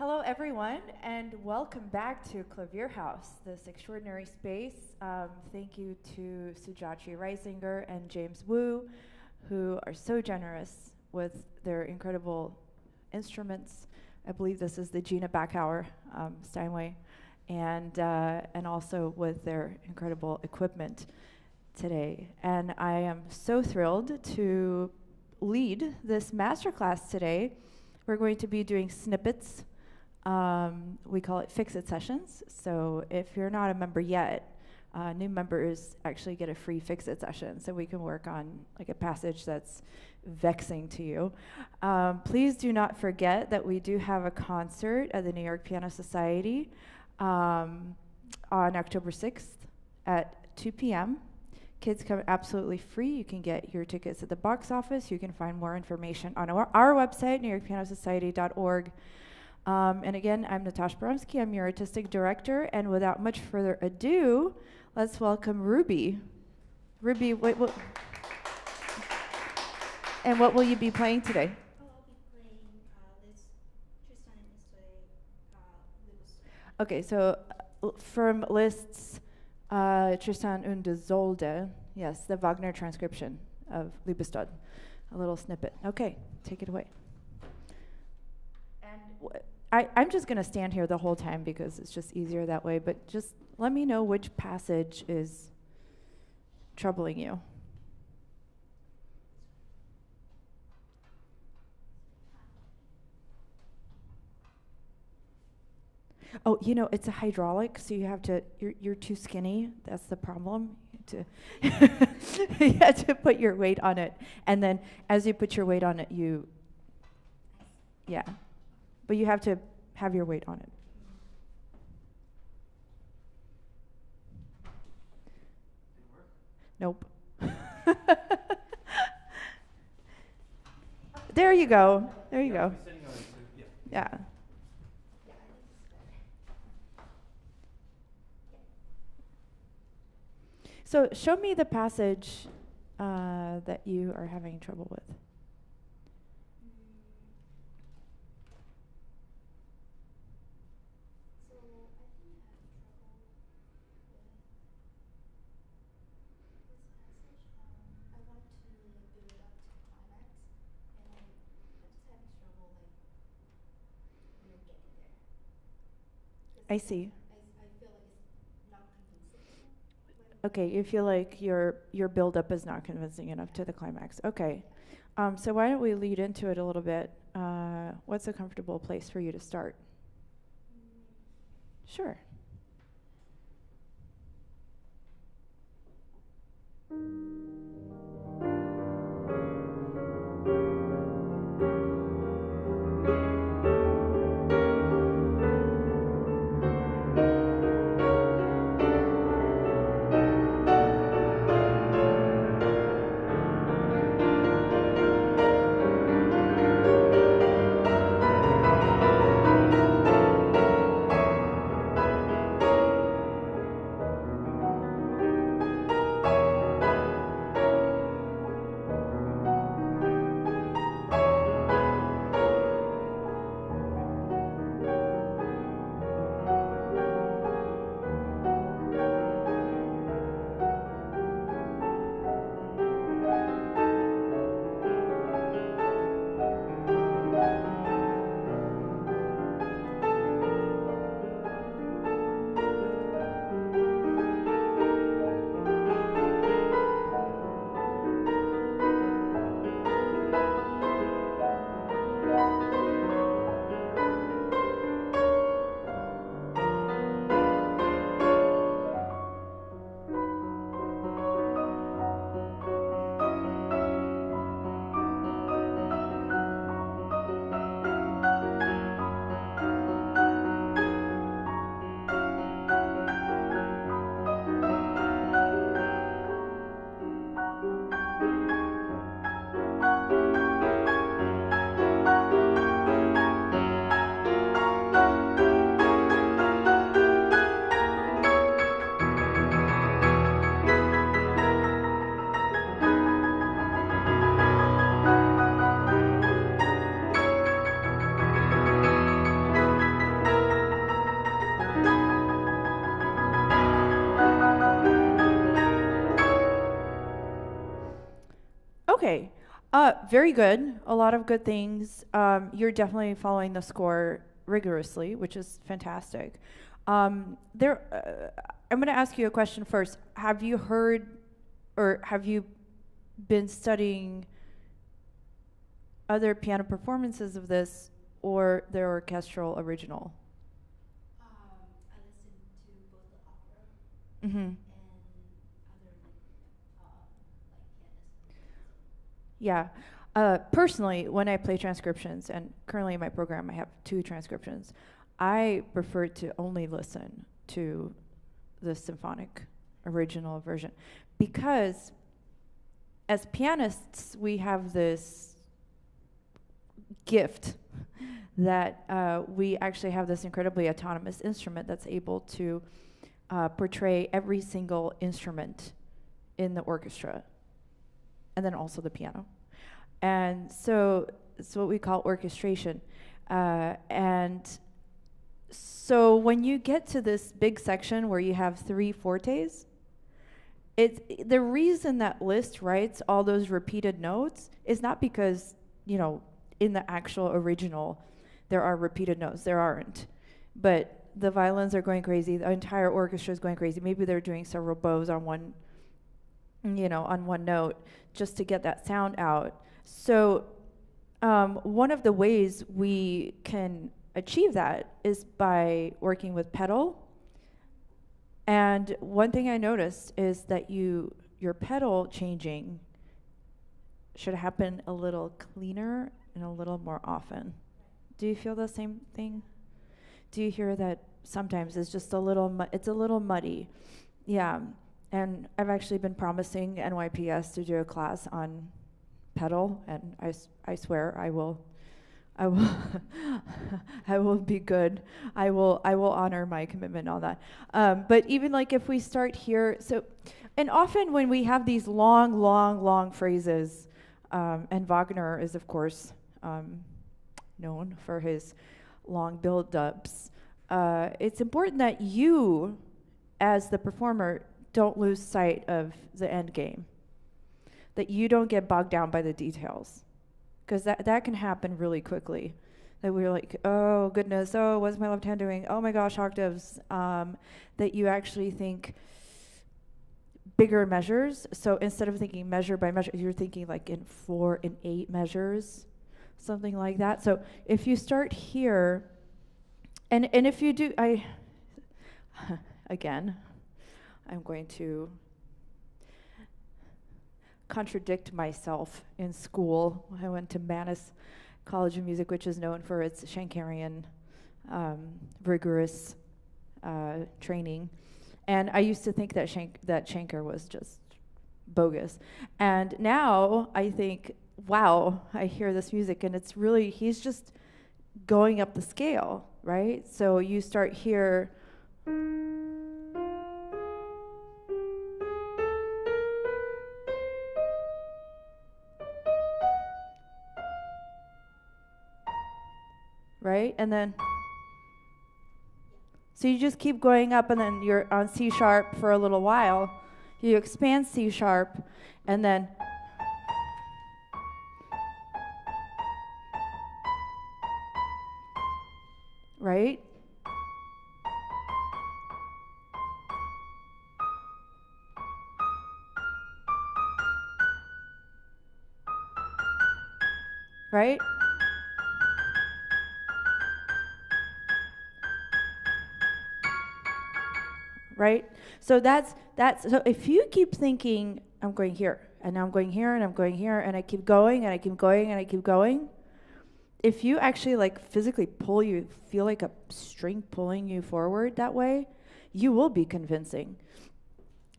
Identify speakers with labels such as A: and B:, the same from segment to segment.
A: Hello, everyone, and welcome back to Clavier House, this extraordinary space. Thank you to Sujachi Reisinger and James Wu, who are so generous with their incredible instruments. I believe this is the Gina Backauer Steinway, and also with their incredible equipment today. And I am so thrilled to lead this masterclass today. We're going to be doing snippets. We call it Fix-It sessions. So if you're not a member yet, new members actually get a free Fix-It session, so we can work on like a passage that's vexing to you. Please do not forget that we do have a concert at the New York Piano Society on October 6th at 2 p.m. Kids come absolutely free. You can get your tickets at the box office. You can find more information on our website, newyorkpianosociety.org. And again, I'm Natasha Paremski. I'm your artistic director. And without much further ado, let's welcome Ruby. Ruby, and what will you be playing today?
B: I'll be playing Liszt, Tristan and Isolde,
A: Okay, so from Liszt's Tristan und Isolde, yes, the Wagner transcription of Liebestod, a little snippet. Okay, take it away. And I'm just going to stand here the whole time because it's just easier that way, but just let me know which passage is troubling you. Oh, you know, it's a hydraulic, so you have to, you're too skinny. That's the problem. You have to put your weight on it. And then as you put your weight on it, yeah. But you have to have your weight on it. Nope. There you go. There you go. Yeah. So show me the passage that you are having trouble with.
B: So I think I have trouble with this passage. I want to build it up to climax, and I'm just having trouble getting there.
A: I see.
B: I feel like it's not convincing.
A: Okay, you feel like your build-up is not convincing enough to the climax. Okay, so why don't we lead into it a little bit? What's a comfortable place for you to start? Sure. Okay. Very good. A lot of good things. You're definitely following the score rigorously, which is fantastic. I'm going to ask you a question first. Have you heard or have you been studying other piano performances of this or their orchestral original?
B: I listened to both the opera
A: Mm-hmm.
B: and other pianists.
A: Yeah. Personally, when I play transcriptions, and currently in my program I have 2 transcriptions, I prefer to only listen to the symphonic original version because as pianists we have this gift that we actually have this incredibly autonomous instrument that's able to portray every single instrument in the orchestra and then also the piano. And so it's what we call orchestration. And so when you get to this big section where you have 3 fortes, it's the reason that Liszt writes all those repeated notes is not because, you know, in the actual original there are repeated notes. There aren't. But the violins are going crazy. The entire orchestra is going crazy. Maybe they're doing several bows on one, you know, on one note just to get that sound out. So one of the ways we can achieve that is by working with pedal. And one thing I noticed is that your pedal changing should happen a little cleaner and a little more often. Do you feel the same thing? Do you hear that sometimes it's just a little it's a little muddy? Yeah. And I've actually been promising NYPS to do a class on pedal, and I swear I will I will be good. I will honor my commitment on that. But even like if we start here, so, and often when we have these long phrases, and Wagner is of course known for his long build-ups, it's important that you, as the performer, don't lose sight of the end game. That you don't get bogged down by the details. Because that can happen really quickly. That we're like, oh goodness, oh, what's my left hand doing? Oh my gosh, octaves. That you actually think bigger measures. So instead of thinking measure by measure, you're thinking like in 4 and 8 measures, something like that. So if you start here, and if you do, again, I'm going to contradict myself. In school, I went to Mannes College of Music, which is known for its Schenkerian rigorous training, and I used to think that Schenker was just bogus, and now I think, wow, I hear this music and it's really, he's just going up the scale, right? So you start here, right? And then, so you just keep going up, and then you're on C sharp for a little while. You expand C sharp, and then right? Right? Right? So that's so if you keep thinking, I'm going here, and now I'm going here, and I'm going here, and I keep going, and I keep going, and I keep going, if you actually like physically feel like a string pulling you forward that way, you will be convincing.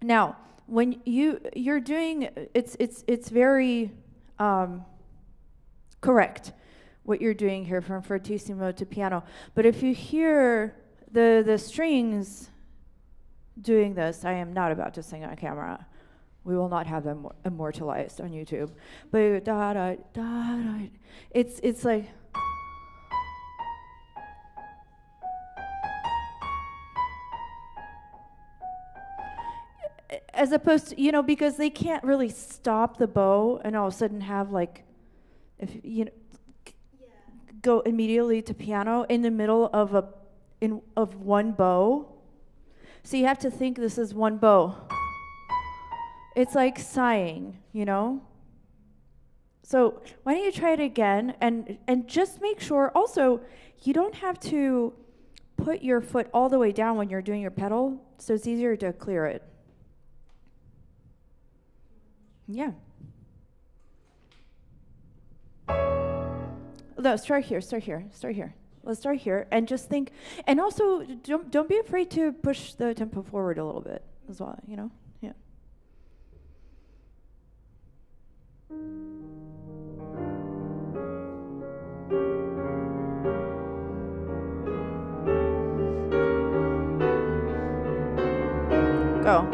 A: Now, when you're doing, it's very correct what you're doing here from fortissimo to piano. But if you hear the strings doing this, I am not about to sing on camera. We will not have them immortalized on YouTube. But da da da da, it's like. as opposed to, because they can't really stop the bow and all of a sudden have like, if go immediately to piano in the middle of of one bow. So you have to think this is one bow. It's like sighing, So why don't you try it again and just make sure also you don't have to put your foot all the way down when you're doing your pedal, so it's easier to clear it. Yeah. No, start here. Let's start here and just think, and also don't be afraid to push the tempo forward a little bit as well, Yeah. Go.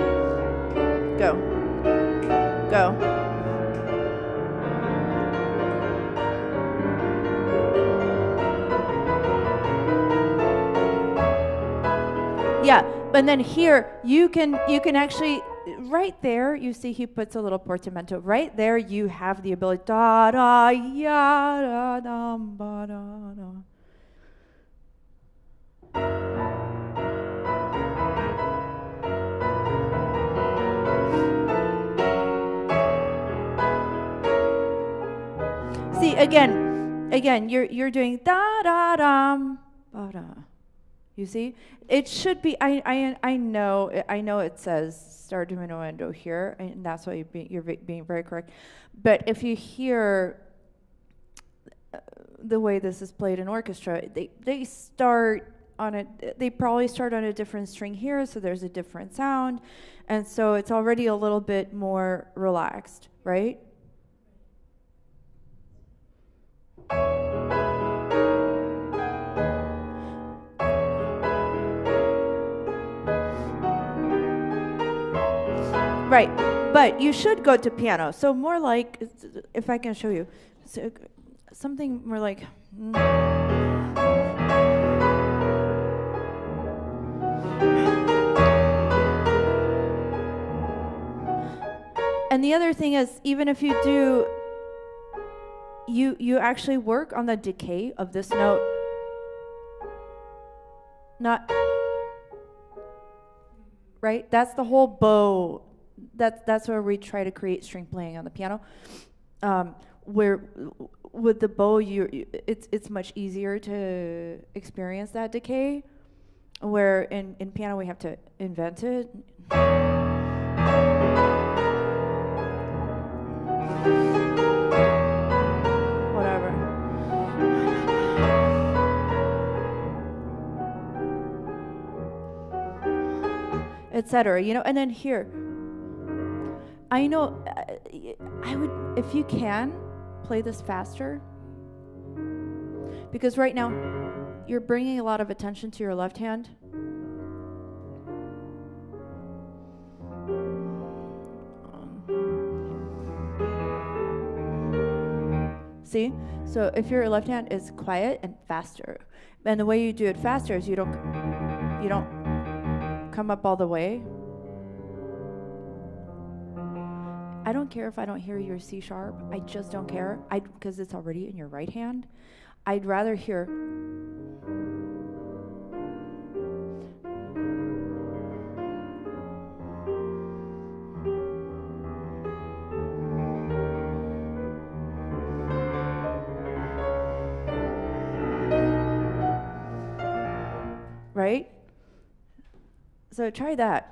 A: Yeah, and then here you can actually right there. You see, he puts a little portamento right there. You have the ability da da ya da da ba da da. See, again, you're doing da da dum ba da. You see, it should be. I know it says star diminuendo here, and that's why you're being very correct. But if you hear the way this is played in orchestra, they start on it. They probably start on a different string here, so there's a different sound, and so it's already a little bit more relaxed, right? Right, but you should go to piano. So more like, if I can show you, so something more like. And the other thing is, even if you do, you actually work on the decay of this note. Not, right? That's the whole bow. That's where we try to create string playing on the piano. Where with the bow, it's much easier to experience that decay. Where in piano we have to invent it. Whatever. Etc. And then here. I know, I would, if you can, play this faster. Because right now, you're bringing a lot of attention to your left hand. See? So if your left hand is quiet and faster, and the way you do it faster is you don't come up all the way. I don't care if I don't hear your C sharp. I just don't care. Because it's already in your right hand. I'd rather hear. Right? So try that.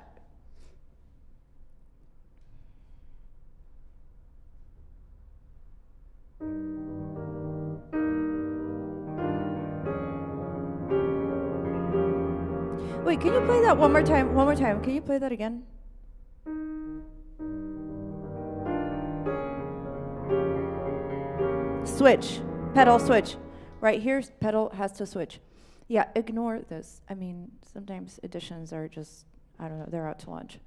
A: Wait, can you play that one more time? One more time. Can you play that again? Switch. Pedal switch. Right here, pedal has to switch. Yeah, ignore this. I mean, sometimes additions are just, I don't know, they're out to lunch.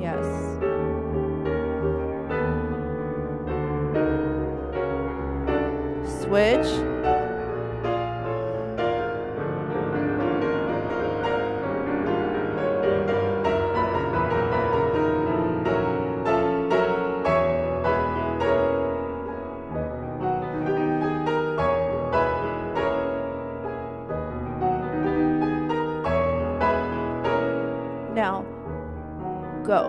A: Yes. Switch. Now, go.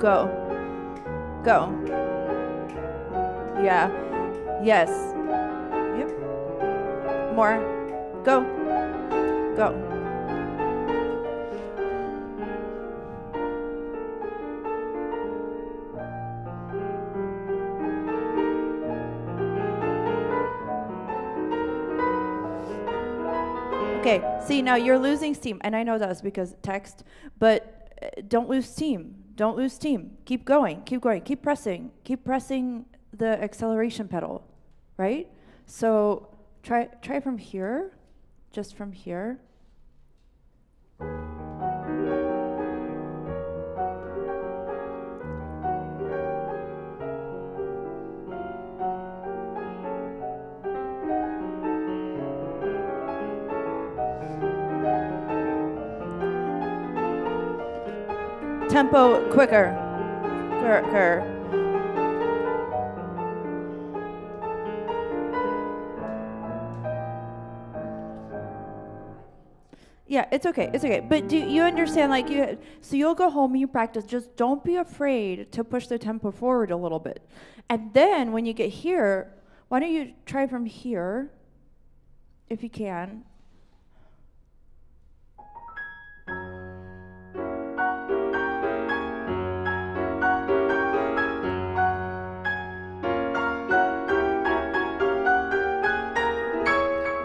A: Go. Go. Yeah. Yes. Yep. More. Go. Go. Okay, see, now you're losing steam, and I know that's because text, but don't lose steam. Don't lose steam. Keep going, keep going, keep pressing the acceleration pedal, right? So try from here, just from here. Tempo quicker. Yeah, it's okay. It's okay. But do you understand? Like so you'll go home and you practice. Just don't be afraid to push the tempo forward a little bit. And then when you get here, why don't you try from here, if you can.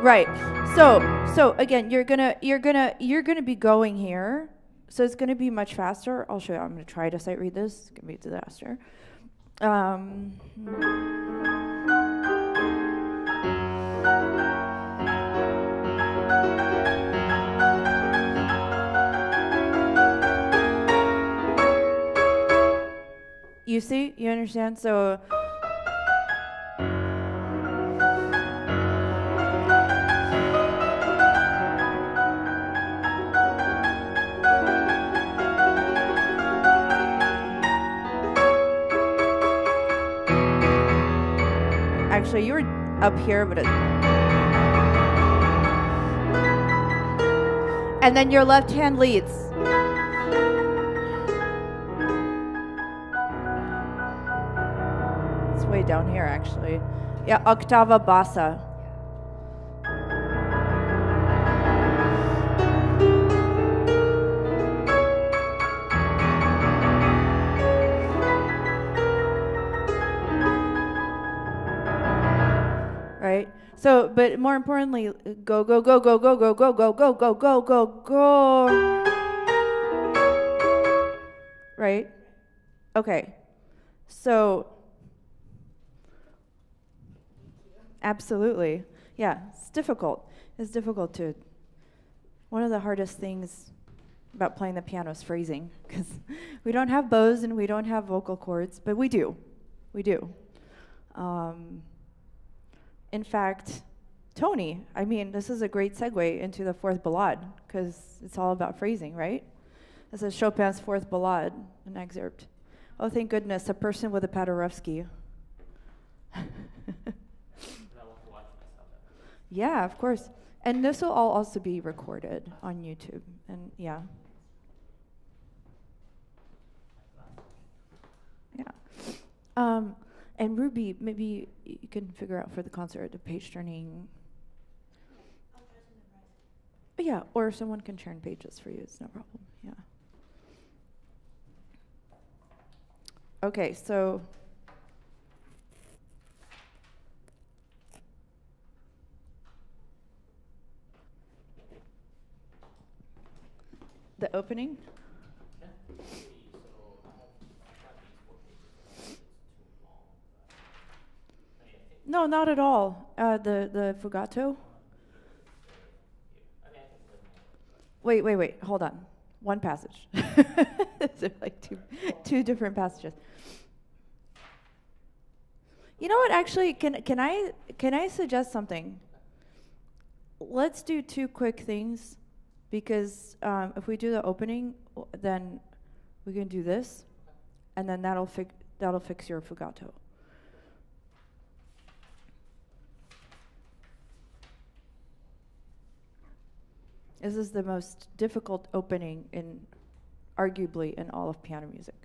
A: Right. So again, you're gonna be going here. So it's gonna be much faster. I'll show you. I'm gonna try to sight read this. It's gonna be a disaster. You see? You understand? So. Actually, you were up here, but and then your left hand leads. It's way down here, actually. Yeah, ottava bassa. Right? So, but more importantly, go, go, go, go, go, go, go, go, go, go, go, go, go. Right? Okay. So, absolutely. Yeah, it's difficult. It's difficult to, one of the hardest things about playing the piano is phrasing, because we don't have bows and we don't have vocal cords, but we do. We do. In fact, Tony, I mean, this is a great segue into the fourth ballade, because it's all about phrasing, right? This is Chopin's fourth ballade, an excerpt. Oh, thank goodness, a person with a Paderewski. Yeah, of course. And this will all also be recorded on YouTube, and yeah. Yeah. And Ruby, maybe you can figure out for the concert the page turning. Yeah, or someone can turn pages for you. It's no problem. Yeah. Okay, so the opening. No, not at all. The fugato. Wait. Hold on. One passage. They're like two different passages. You know what? Actually, can I suggest something? Let's do two quick things, because if we do the opening, then we can do this, and then that'll fix your fugato. This is the most difficult opening in, arguably, in all of piano music.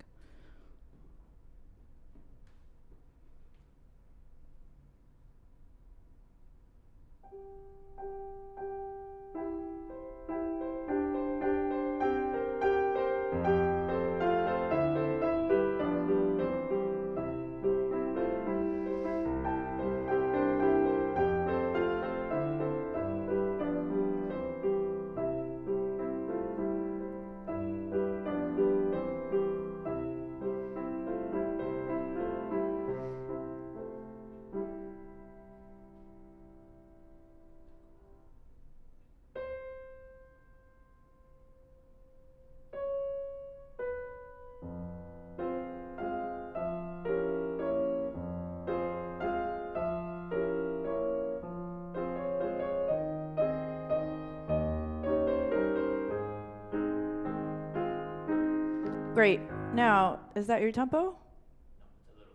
A: Great. Now, is that your tempo?
C: No, it's a little slow.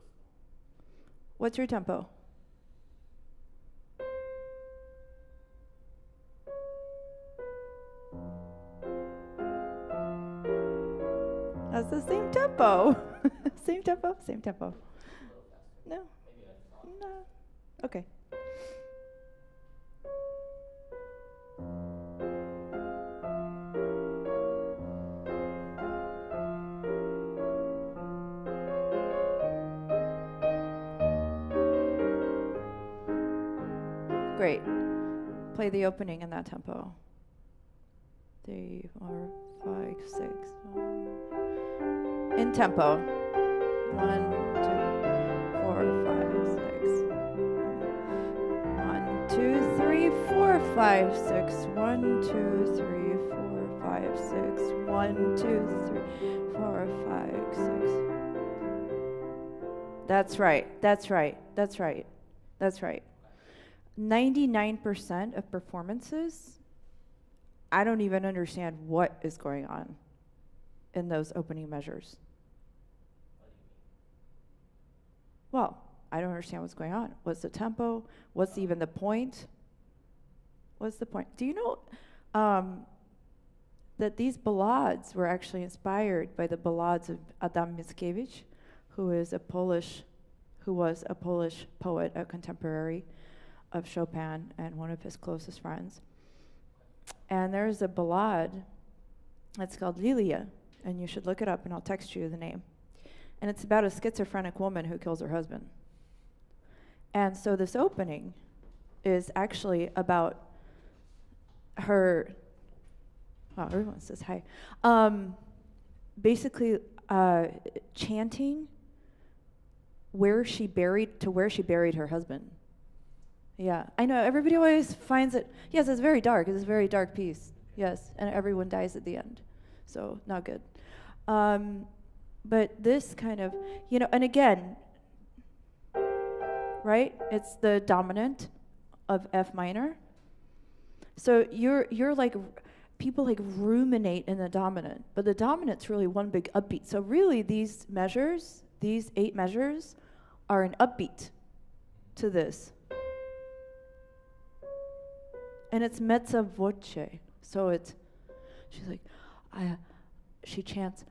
A: What's your tempo? That's the same tempo. Same tempo? Same tempo.
C: A little faster.
A: No.
C: Maybe I thought.
A: No. Okay. Great. Play the opening in that tempo. 3, 4, 5, 6. In tempo. 1, 2, 4, 5, 6. 1, 2, 3, 4, 5, 6. 1, 2, 3, 4, 5, 6. 1, 2, 3, 4, 5, 6. That's right. That's right. That's right. That's right. 99% of performances, I don't even understand what is going on in those opening measures.
C: What do you mean?
A: Well, I don't understand what's going on. What's the tempo? What's even the point? What's the point? Do you know that these ballades were actually inspired by the ballades of Adam Mickiewicz, who was a Polish poet, a contemporary of Chopin and one of his closest friends. And there's a ballad that's called Lilia, and you should look it up and I'll text you the name. And it's about a schizophrenic woman who kills her husband. And so this opening is actually about her, wow, everyone says hi. Basically chanting where she buried her husband. Yeah, I know, everybody always finds it, yes, it's very dark, it's a very dark piece, yes, and everyone dies at the end, so not good. But this kind of, you know, and again, right, it's the dominant of F minor. So you're like, people like ruminate in the dominant, but the dominant's really one big upbeat. So really these measures, these 8 measures, are an upbeat to this. And it's mezza voce. So it's, she's like, she chants,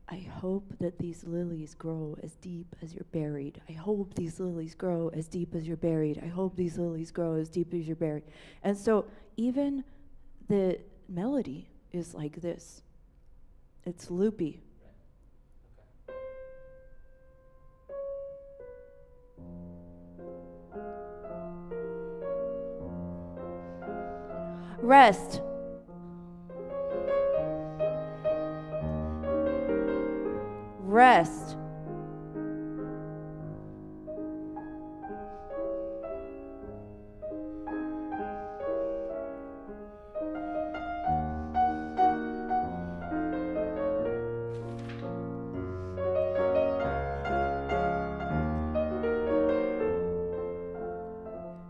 A: I hope that these lilies grow as deep as you're buried. I hope these lilies grow as deep as you're buried. I hope these lilies grow as deep as you're buried. And so even the melody is like this. It's loopy. Rest. Rest.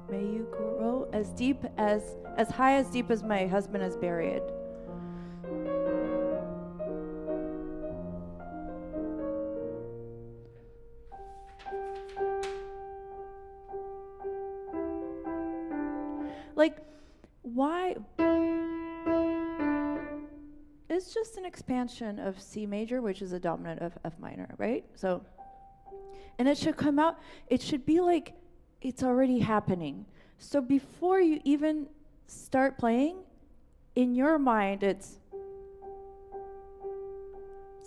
A: May you grow as deep as high as deep as my husband is buried. Like, why? it's just an expansion of C major, which is a dominant of F minor, right? So, and it should come out, it should be like it's already happening. So before you even start playing, in your mind, it's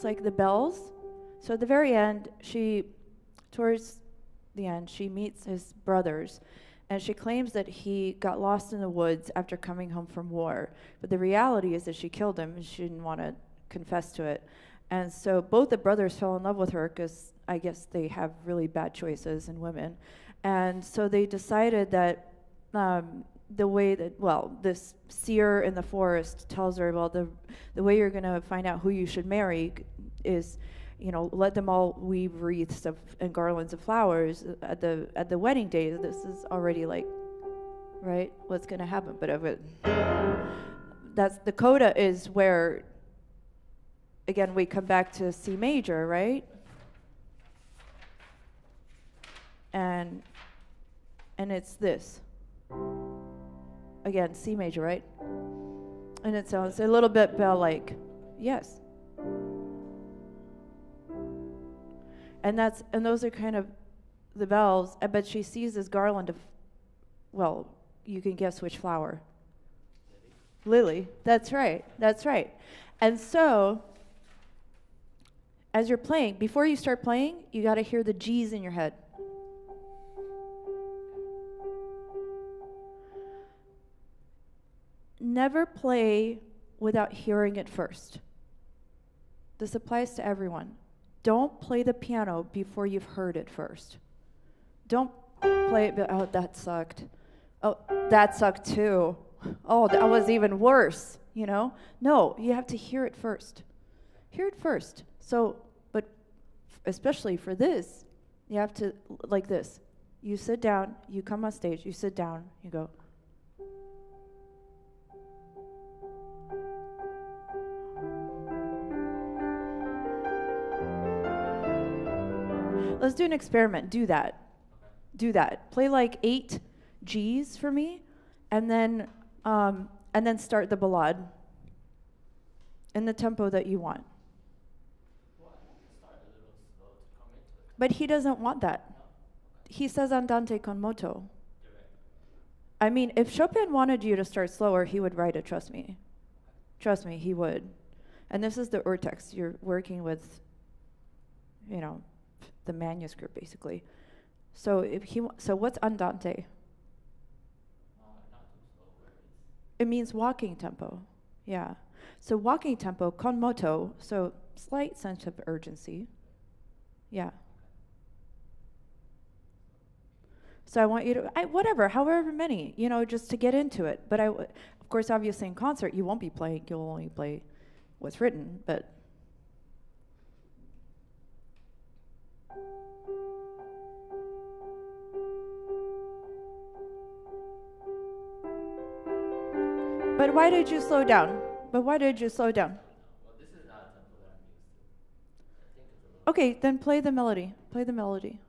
A: like the bells. So at the very end, towards the end, she meets his brothers, and she claims that he got lost in the woods after coming home from war. But the reality is that she killed him, and she didn't want to confess to it. And so both the brothers fell in love with her because I guess they have really bad choices in women. And so they decided that the way that, well, this seer in the forest tells her, well, the way you're going to find out who you should marry is, you know, let them all weave wreaths and garlands of flowers at the wedding day. This is already like, right, what's going to happen. But that's the coda is where, again, we come back to C major, right? And it's this. Again, C major, right? And it sounds a little bit bell-like. Yes. And those are kind of the bells. But she sees this garland of, well, you can guess which flower. Lily. That's right. That's right. And so, as you're playing, before you start playing, you got to hear the G's in your head. Never play without hearing it first. This applies to everyone. Don't play the piano before you've heard it first. Don't play it, oh, that sucked. Oh, that sucked too. Oh, that was even worse, you know? No, you have to hear it first. Hear it first. So, but especially for this, you have to, like this. You sit down, you come on stage, you sit down, you go. Let's do an experiment. Do that.
C: Okay.
A: Do that. Play like 8 G's for me, and then start the ballade in the tempo that you want.
C: Well, I want to start a little slow to come into it.
A: But he doesn't want that.
C: No? Okay.
A: He says andante con moto.
C: Direct.
A: I mean, if Chopin wanted you to start slower, he would write it, trust me. Trust me, he would. And this is the urtext. You're working with, you know, the manuscript, basically. So so what's andante?
C: Not too slow, but
A: It means walking tempo. Yeah. So walking tempo, con moto, so slight sense of urgency. Yeah. So I want you to, however many, you know, just to get into it. But of course, obviously in concert, you won't be playing, you'll only play what's written, but. But why did you slow down?
C: Well, this is not a tempo that I'm used to. I think it's a little.
A: Okay, then play the melody. Play the melody.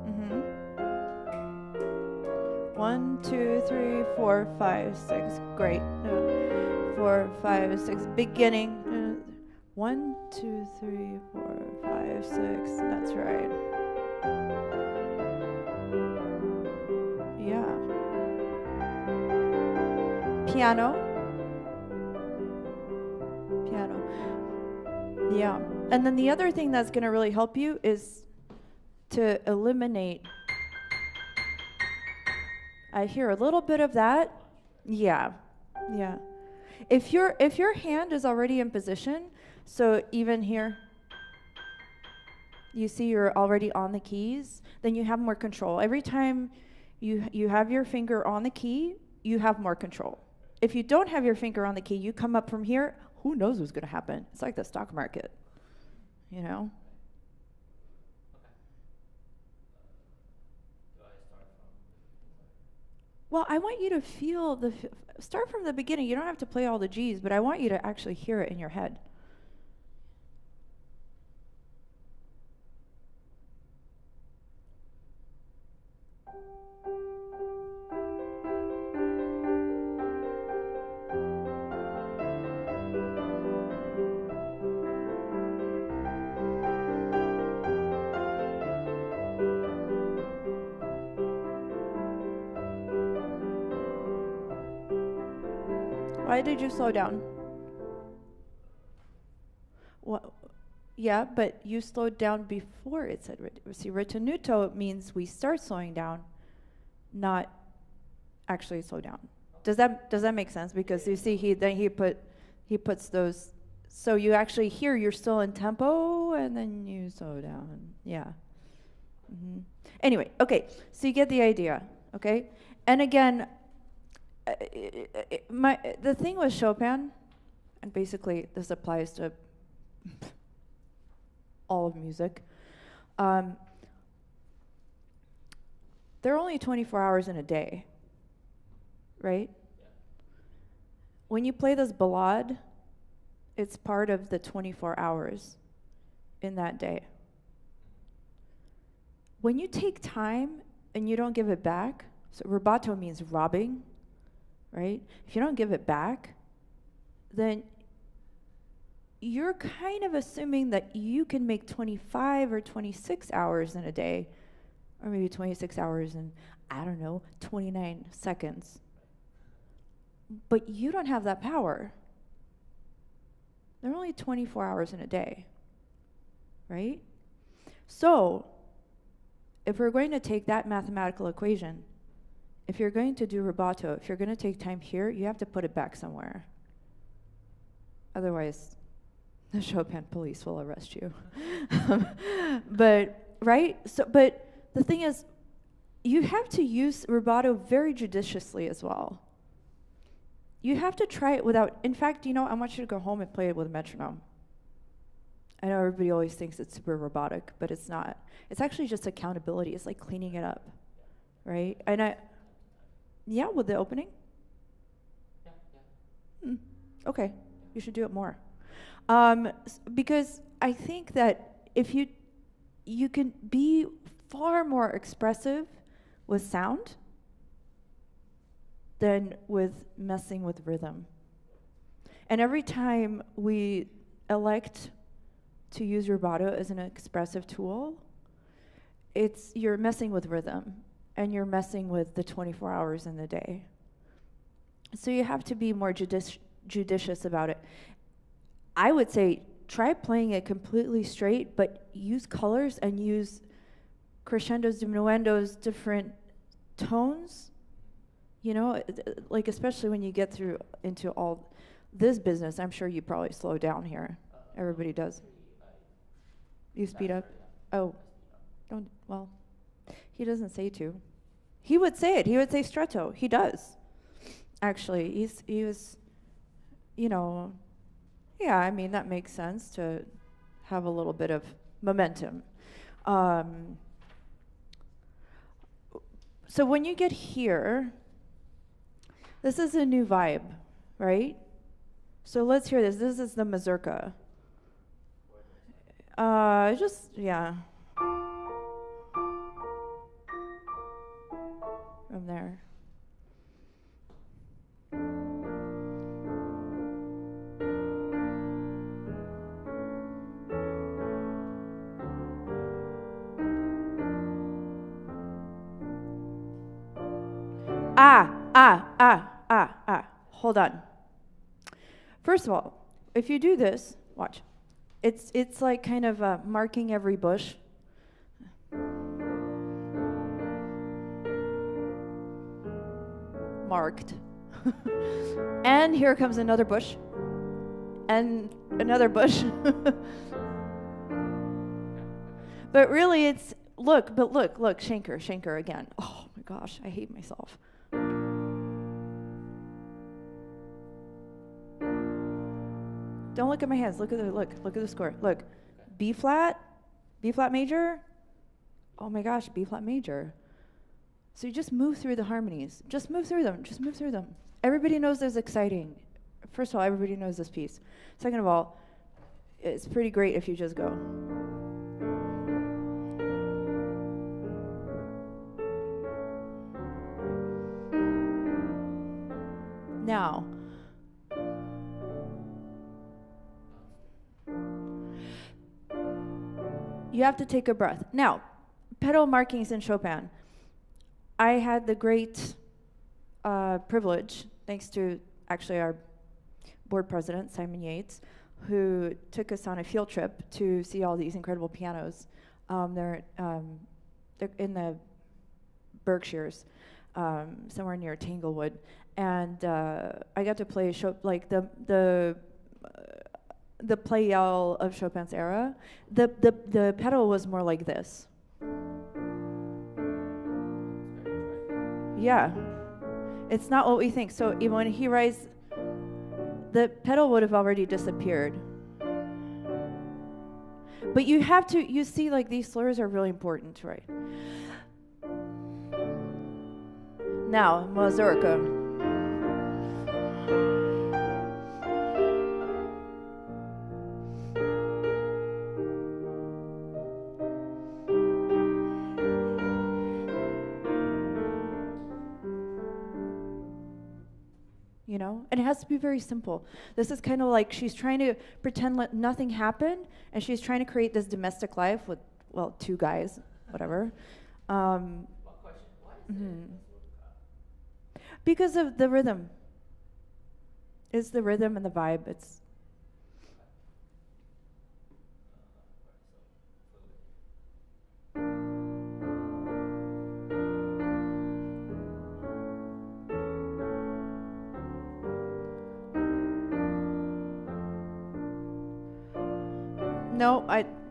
A: Mm-hmm. 1, 2, 3, 4, 5, 6. Great. 4, 5, 6. Beginning. 1, 2, 3, 4, 5, 6. That's right. Yeah. Piano. Yeah. And then the other thing that's going to really help you is to eliminate. I hear a little bit of that. Yeah. Yeah. If your hand is already in position, so even here, you see you're already on the keys, then you have more control. Every time you have your finger on the key, you have more control. If you don't have your finger on the key, you come up from here, who knows what's going to happen? It's like the stock market, you know?
C: Okay. Do I start from?
A: Well, I want you to feel start from the beginning. You don't have to play all the G's, but I want you to actually hear it in your head. Why did you slow down? What? Yeah, but you slowed down before it said see, ritenuto means we start slowing down, not actually slow down. Does that make sense? Because you see, he puts those, so you actually hear you're still in tempo, and then you slow down. Yeah. Mm-hmm. Anyway, okay. So you get the idea, okay? And again, the thing with Chopin, and basically this applies to all of music. There are only 24 hours in a day, right?
C: Yeah.
A: When you play this ballade, it's part of the 24 hours in that day. When you take time and you don't give it back, so rubato means robbing, right? If you don't give it back, then you're kind of assuming that you can make 25 or 26 hours in a day, or maybe 26 hours and, I don't know, 29 seconds. But you don't have that power. There are only 24 hours in a day, right? So, if we're going to take that mathematical equation, if you're going to do rubato, if you're going to take time here, you have to put it back somewhere. Otherwise, the Chopin police will arrest you. But, right? So, but the thing is, you have to use rubato very judiciously as well. You have to try it without, in fact, I want you to go home and play it with a metronome. I know everybody always thinks it's super robotic, but it's not. It's actually just accountability. It's like cleaning it up, right? And yeah, with the opening? Yeah. Okay, you should do it more. Because I think that if you can be far more expressive with sound than with messing with rhythm. And every time we elect to use rubato as an expressive tool, you're messing with rhythm, and you're messing with the 24 hours in the day. So you have to be more judicious about it. I would say try playing it completely straight, but use colors and use crescendos, diminuendos, different tones. Like especially when you get through into all this business, I'm sure you probably slow down here. Everybody does. You speed up? Oh, well, he doesn't say to. He would say it. He would say stretto. He does. Actually, he was, yeah, I mean, that makes sense to have a little bit of momentum. So when you get here, this is a new vibe, right? So let's hear this. This is the mazurka. Yeah. From there. Hold on. First of all, if you do this, watch. It's like kind of marking every bush. Marked. And here comes another bush. And another bush. But really it's, look, Schenker again. Oh my gosh, I hate myself. Don't look at my hands. Look at the score. Look, B flat major. Oh my gosh, B flat major. So you just move through the harmonies. Just move through them. Everybody knows this is exciting. First of all, everybody knows this piece. Second of all, it's pretty great if you just go. Now, you have to take a breath. Now, pedal markings in Chopin. I had the great privilege, thanks to actually our board president, Simon Yates, who took us on a field trip to see all these incredible pianos. They're in the Berkshires, somewhere near Tanglewood, and I got to play the Pleyel of Chopin's era. The pedal was more like this. Yeah, it's not what we think. So even when he writes, the pedal would have already disappeared. But you have to, you see, like, these slurs are really important, right? Now, mazurka. You know, and it has to be very simple. This is kind of like she's trying to pretend like nothing happened, and she's trying to create this domestic life with, well, two guys, whatever.
C: One question. Why is it
A: Because of the rhythm. It's the rhythm and the vibe. It's no,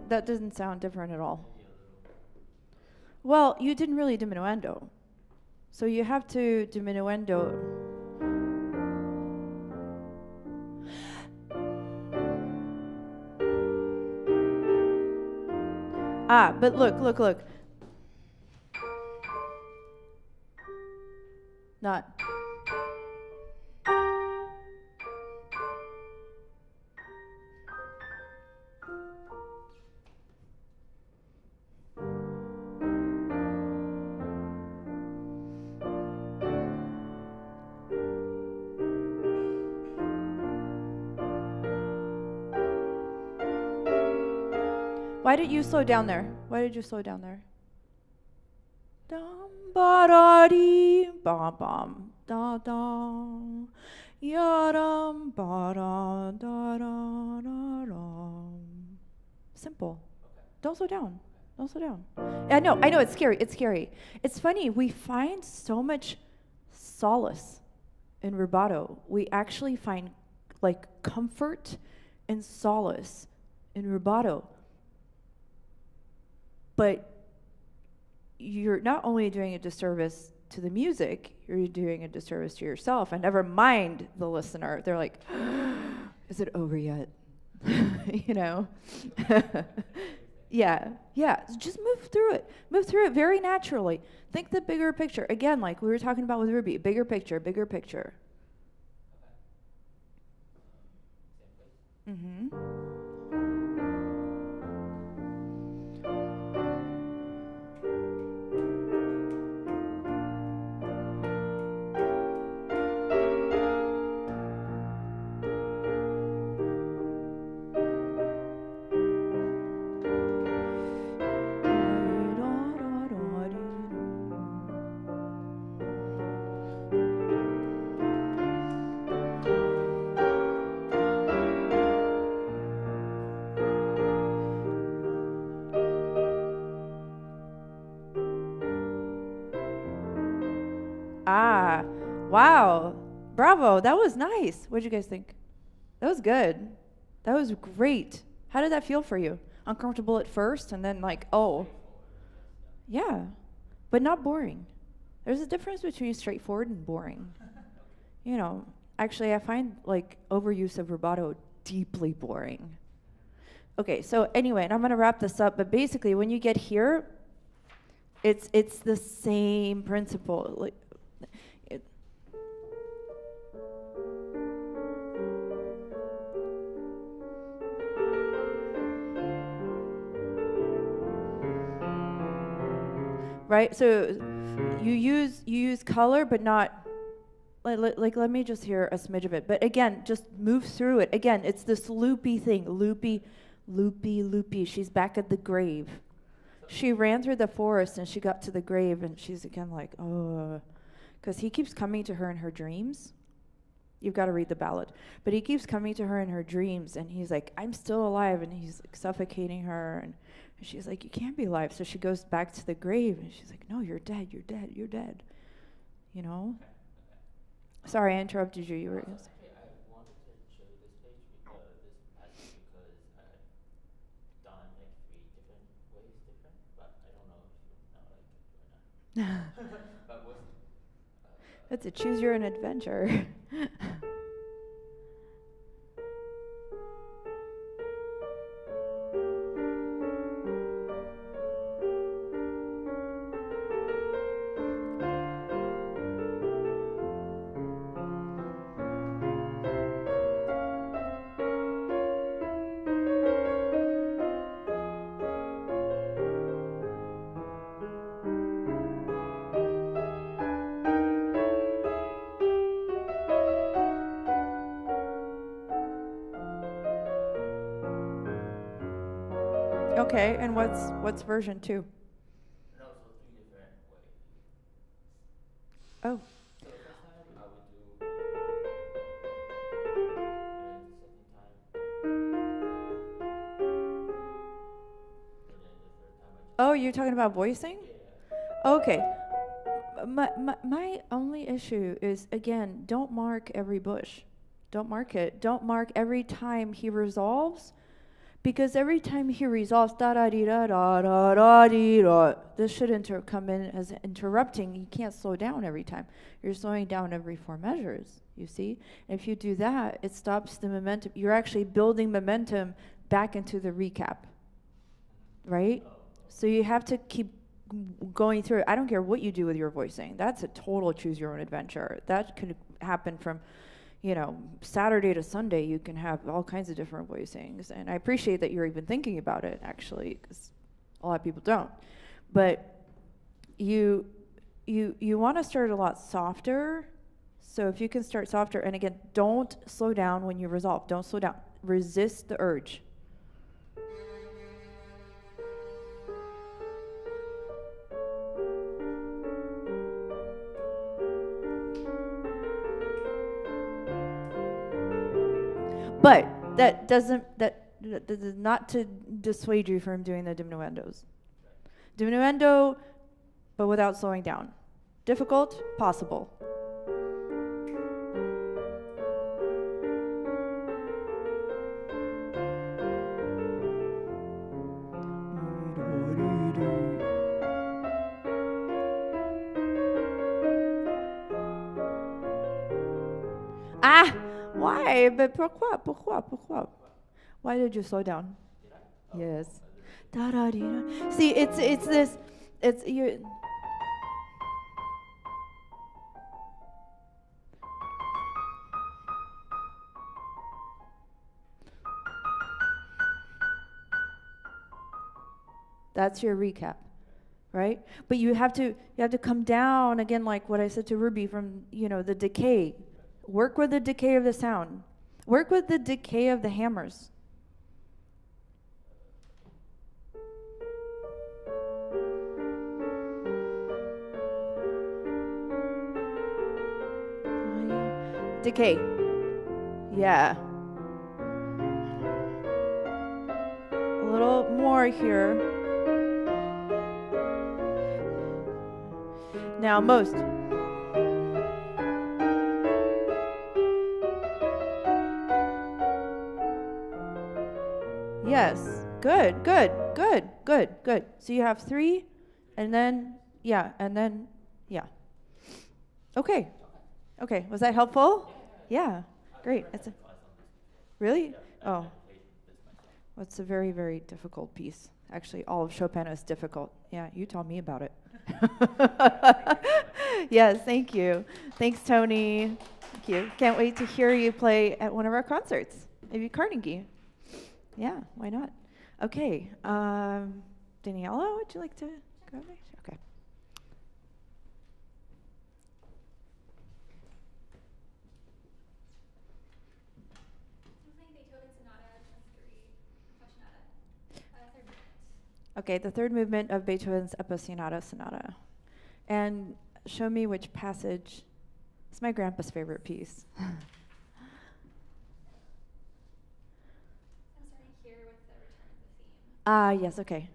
A: that doesn't sound different at all. Well, you didn't really diminuendo. So you have to diminuendo. Ah, but look. Not. Why did you slow down there? Why did you slow down there? Dum ba da dee ba bum da da ya dum ba da da da da da. Simple. Don't slow down. Don't slow down. I know. It's scary. It's scary. It's funny. We find so much solace in rubato. We actually find like comfort and solace in rubato. But you're not only doing a disservice to the music, you're doing a disservice to yourself, and never mind the listener. They're like, is it over yet? You know? Yeah. Just move through it. Move through it very naturally. Think the bigger picture. Again, like we were talking about with Ruby, bigger picture. Mm-hmm. Ah, wow. Bravo. That was nice. What did you guys think? That was good. That was great. How did that feel for you? Uncomfortable at first and then like, oh. Yeah, but not boring. There's a difference between straightforward and boring. You know, actually I find like overuse of rubato deeply boring. Okay, so anyway, and I'm gonna wrap this up, but basically when you get here, it's the same principle. Like, right? So you use color, but not like let me just hear a smidge of it. But again, just move through it. Again, it's this loopy thing, loopy. She's back at the grave. She ran through the forest and she got to the grave, and she's again like, oh, because he keeps coming to her in her dreams. You've got to read the ballad. But he keeps coming to her in her dreams, and he's like, I'm still alive, and he's like suffocating her, and she's like, you can't be alive. So she goes back to the grave, and she's like, no, you're dead, you're dead, you're dead. You know?
C: Okay.
A: Sorry, I interrupted you. You were.
C: Actually, I wanted to show you this page, this passage, because I had done like 3 different ways different, but I don't know if you know like it or not. But what's
A: That's a choose your own adventure. Okay, and what's version 2?
C: no, so 3 different ways.
A: Oh,
C: So the first time I would do, and the second time, and then the third time I just.
A: oh, you're talking about voicing?
C: Yeah.
A: Okay. My only issue is, again, don't mark every bush. Don't mark it. Don't mark every time he resolves, because every time he resolves, da-da-dee-da-da-da-da-dee-da, this should come in as interrupting. You can't slow down every time. You're slowing down every 4 measures, you see? And if you do that, it stops the momentum. You're actually building momentum back into the recap, right? So you have to keep going through it. I don't care what you do with your voicing. That's a total choose your own adventure. That could happen from, you know, Saturday to Sunday. You can have all kinds of different voicings. And I appreciate that you're even thinking about it, actually, because a lot of people don't. But you want to start a lot softer. So if you can start softer, and again, don't slow down when you resolve. Don't slow down. Resist the urge. But that does not to dissuade you from doing the diminuendos. Diminuendo, but without slowing down. Difficult? Possible. Ah! Why? But pourquoi? Why did you slow down?
C: Did I?
A: Yes. Da da dee da. See, it's this. It's you. That's your recap, right? But you have to come down again, like what I said to Ruby, from the decay. Work with the decay of the sound. Work with the decay of the hammers. Decay. Yeah. A little more here. Now, most. Yes. Good. So you have 3, and then, yeah. Okay. Was that helpful? Yeah. Great. Really? Oh. Well, it's a very, very difficult piece. Actually, all of Chopin is difficult. Yeah, you told me about it. Yes, thank you. Thanks, Tony. Thank you. Can't wait to hear you play at one of our concerts. Maybe Carnegie. Yeah, why not? Okay. Daniela, would you like to go next? Okay.
B: I'm playing Beethoven Sonata 3, Appassionata, 3rd movement.
A: Okay, the 3rd movement of Beethoven's Appassionata Sonata. And show me which passage. It's my grandpa's favorite piece. Yes, okay.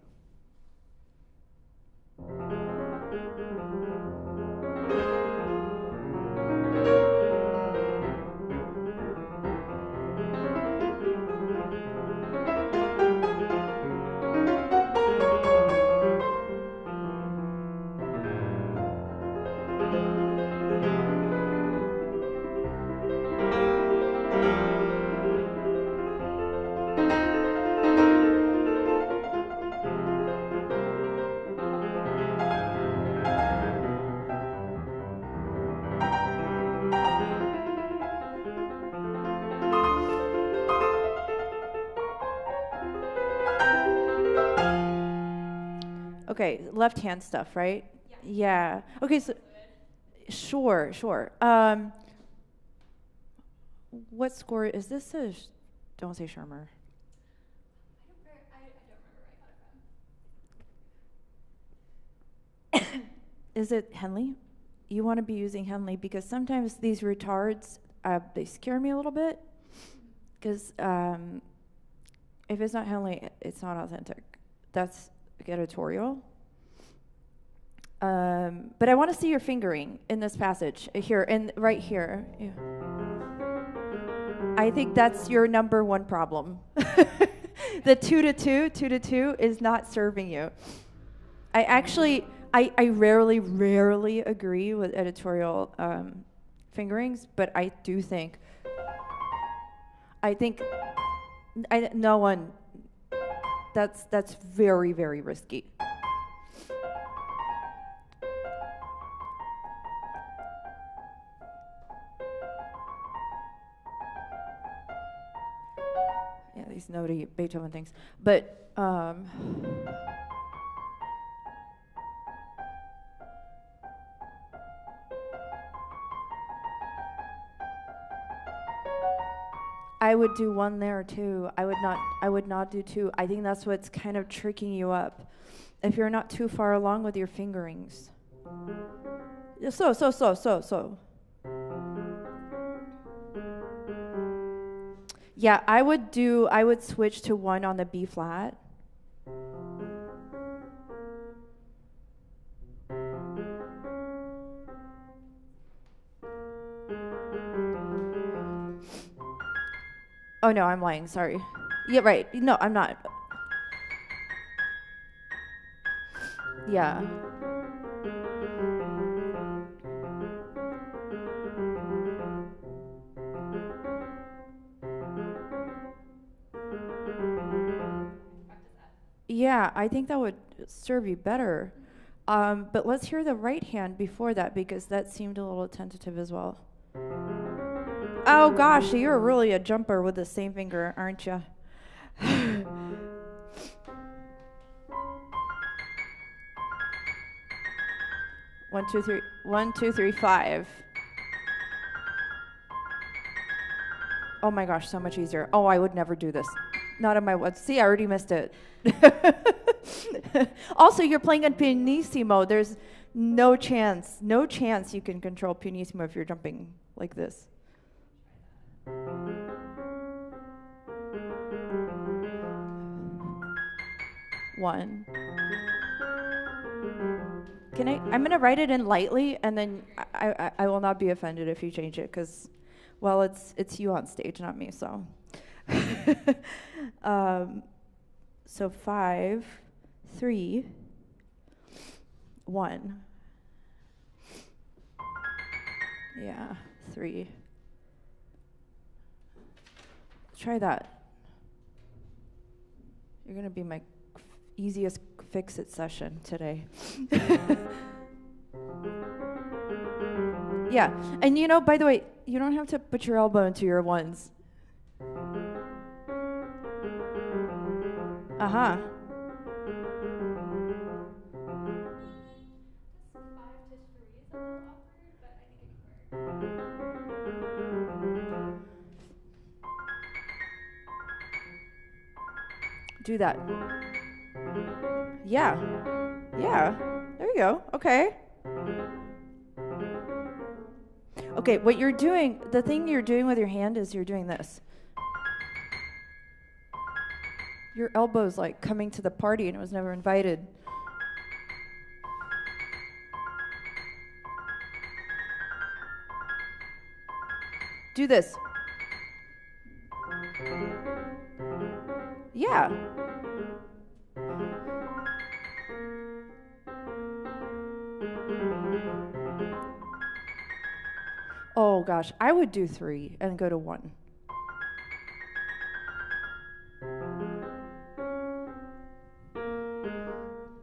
A: Okay, left hand stuff, right? Yeah. Okay, so sure. What score is this? Don't say Shermer.
B: I don't remember where I got it from.
A: Is it Henley? You want to be using Henley because sometimes these retards, they scare me a little bit. Because if it's not Henley, it's not authentic. That's editorial. But I want to see your fingering in this passage here and right here. Yeah. I think that's your number one problem. The 2 to 2 is not serving you. I rarely agree with editorial fingerings, but I do think no one. That's very, very risky. Yeah, these notey Beethoven things, but I would do one there too. I would not do two. I think that's what's kind of tricking you up. If you're not too far along with your fingerings. So. Yeah, I would switch to one on the B flat. Oh no, I'm lying, sorry. Yeah, right. No, I'm not. Yeah. Yeah, I think that would serve you better. But let's hear the right hand before that because that seemed a little tentative as well. Oh gosh, you're really a jumper with the same finger, aren't you? 1, 2, 3. 1, 2, 3, 5. Oh my gosh, so much easier. Oh, I would never do this. Not in my words. See, I already missed it. Also, you're playing on pianissimo. There's no chance you can control pianissimo if you're jumping like this. One. I'm going to write it in lightly, and then I will not be offended if you change it, because, well, it's you on stage, not me, so. So 5, 3, 1. Yeah, 3. Try that. You're going to be my easiest fix-it session today. Yeah, and you know, by the way, you don't have to put your elbow into your ones. Uh-huh.
B: 5 to 3 is a little awkward, but I think it can work.
A: Do that. Yeah. There you go. Okay. Okay, what you're doing, the thing you're doing with your hand is you're doing this. Your elbow's like coming to the party and it was never invited. Do this. Yeah. Oh gosh, I would do 3 and go to 1.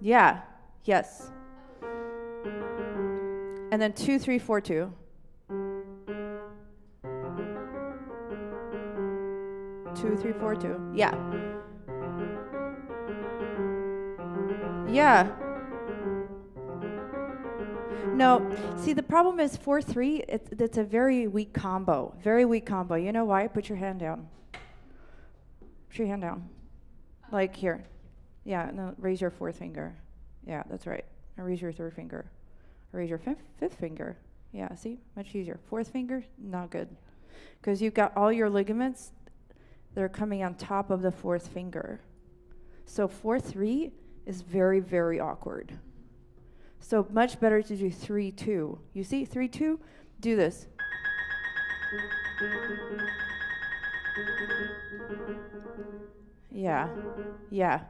A: Yeah. Yes. And then 2, 3, 4, 2. 2, 3, 4, 2. Yeah. Yeah. No. See, the problem is 4, 3. It's a very weak combo. Very weak combo. You know why? Put your hand down. Put your hand down. Like here. Yeah. No. Raise your 4th finger. Yeah, that's right. Now raise your 3rd finger. Raise your 5th finger. Yeah. See, much easier. 4th finger, not good, because you've got all your ligaments. They're coming on top of the 4th finger. So 4, 3 is very, very awkward. So much better to do 3, 2. You see, 3, 2, do this. Yeah, yeah.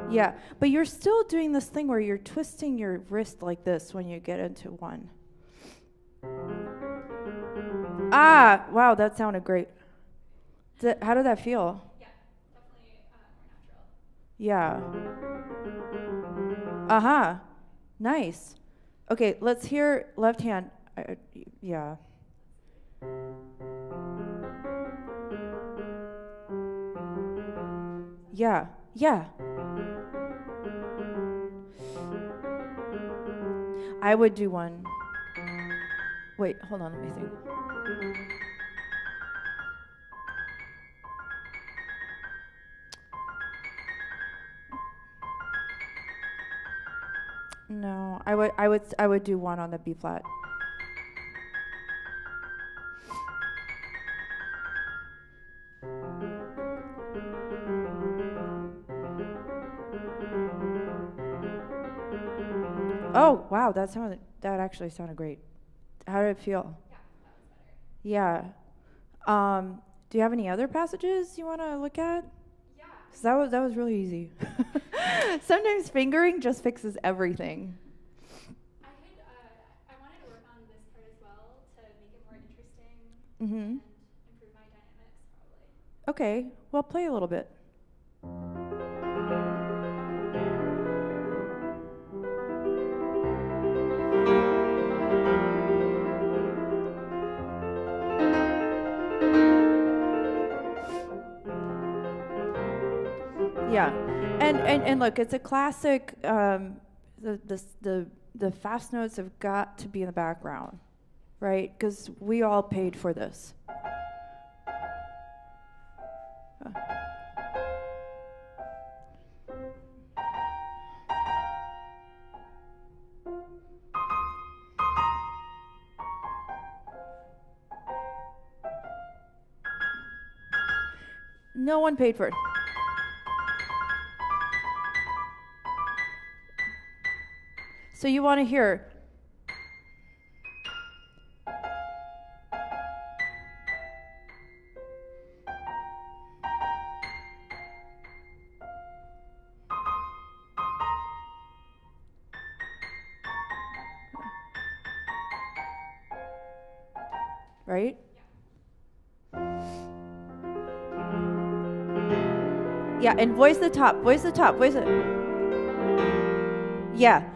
A: Yeah, but you're still doing this thing where you're twisting your wrist like this when you get into 1. Ah, wow, that sounded great. How did that feel?
B: Yeah, definitely more
A: Yeah.
B: natural.
A: Uh-huh. Nice. Okay, let's hear left hand. Yeah. Yeah. Yeah. I would do 1. Wait, hold on, let me think. No, I would do 1 on the B flat. Oh, wow, that actually sounded great. How did it feel?
B: Yeah, that was better.
A: Yeah. Do you have any other passages you want to look at?
B: Yeah.
A: 'Cause that was really easy. Sometimes fingering just fixes everything.
B: I wanted to work on this part as well to make it more interesting
A: Mm-hmm.
B: and improve my dynamics, probably.
A: Okay, well, play a little bit. Yeah, and look, it's a classic. The fast notes have got to be in the background, right? Because we all paid for this. No one paid for it. So you want to hear. Right? Yeah, and voice the top, voice the top, voice it. Yeah.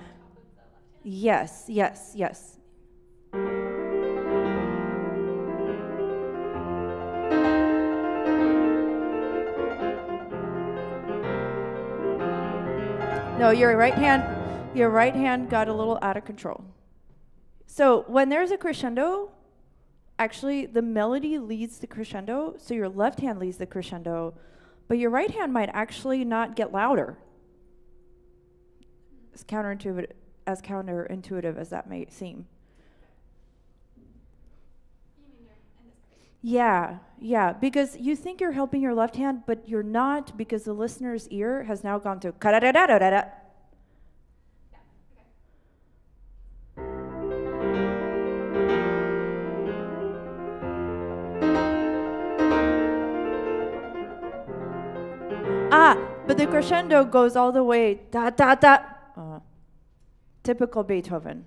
A: Yes, yes, yes. No, your right hand got a little out of control. So when there's a crescendo, actually the melody leads the crescendo, so your left hand leads the crescendo, but your right hand might actually not get louder. As counterintuitive as that may seem.
B: You mean in this part?
A: Yeah, yeah, because you think you're helping your left hand, but you're not because the listener's ear has now gone to ka-da-da-da-da-da-da. Ah, but the crescendo goes all the way da da da. Typical Beethoven.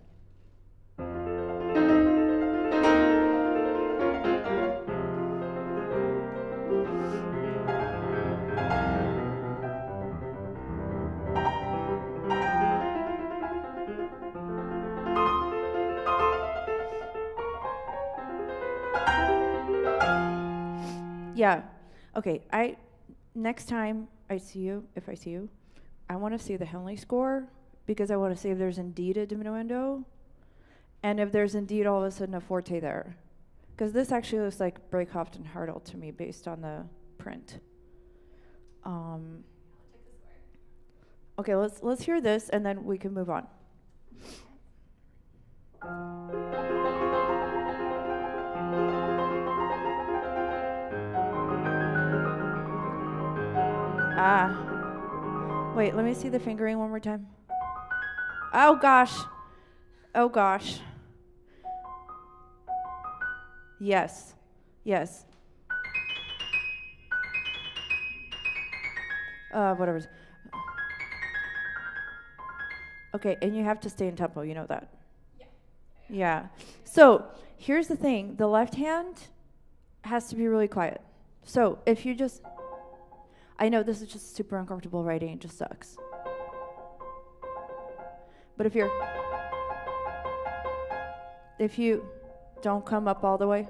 A: Yeah. Okay. Next time I see you, if I see you, I want to see the Henley score because I want to see if there's indeed a diminuendo, and if there's indeed all of a sudden a forte there, because this actually looks like Breakhoft and Hartle to me based on the print.
B: I'll check the score.
A: Okay. Let's hear this and then we can move on. Wait, let me see the fingering one more time. Oh gosh. Oh gosh. Yes. Yes. Whatever. Okay, and you have to stay in tempo, you know that. Yeah. So, here's the thing. The left hand has to be really quiet. So, if you just... I know this is just super uncomfortable writing, it just sucks. But if you don't come up all the way,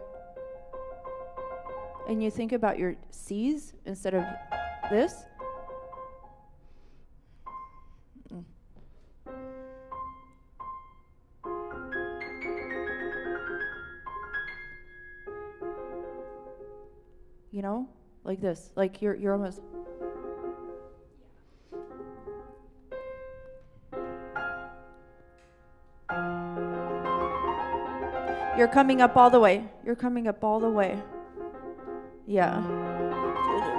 A: and you think about your C's instead of this, you know, like this, like you're almost... You're coming up all the way. You're coming up all the way. Yeah.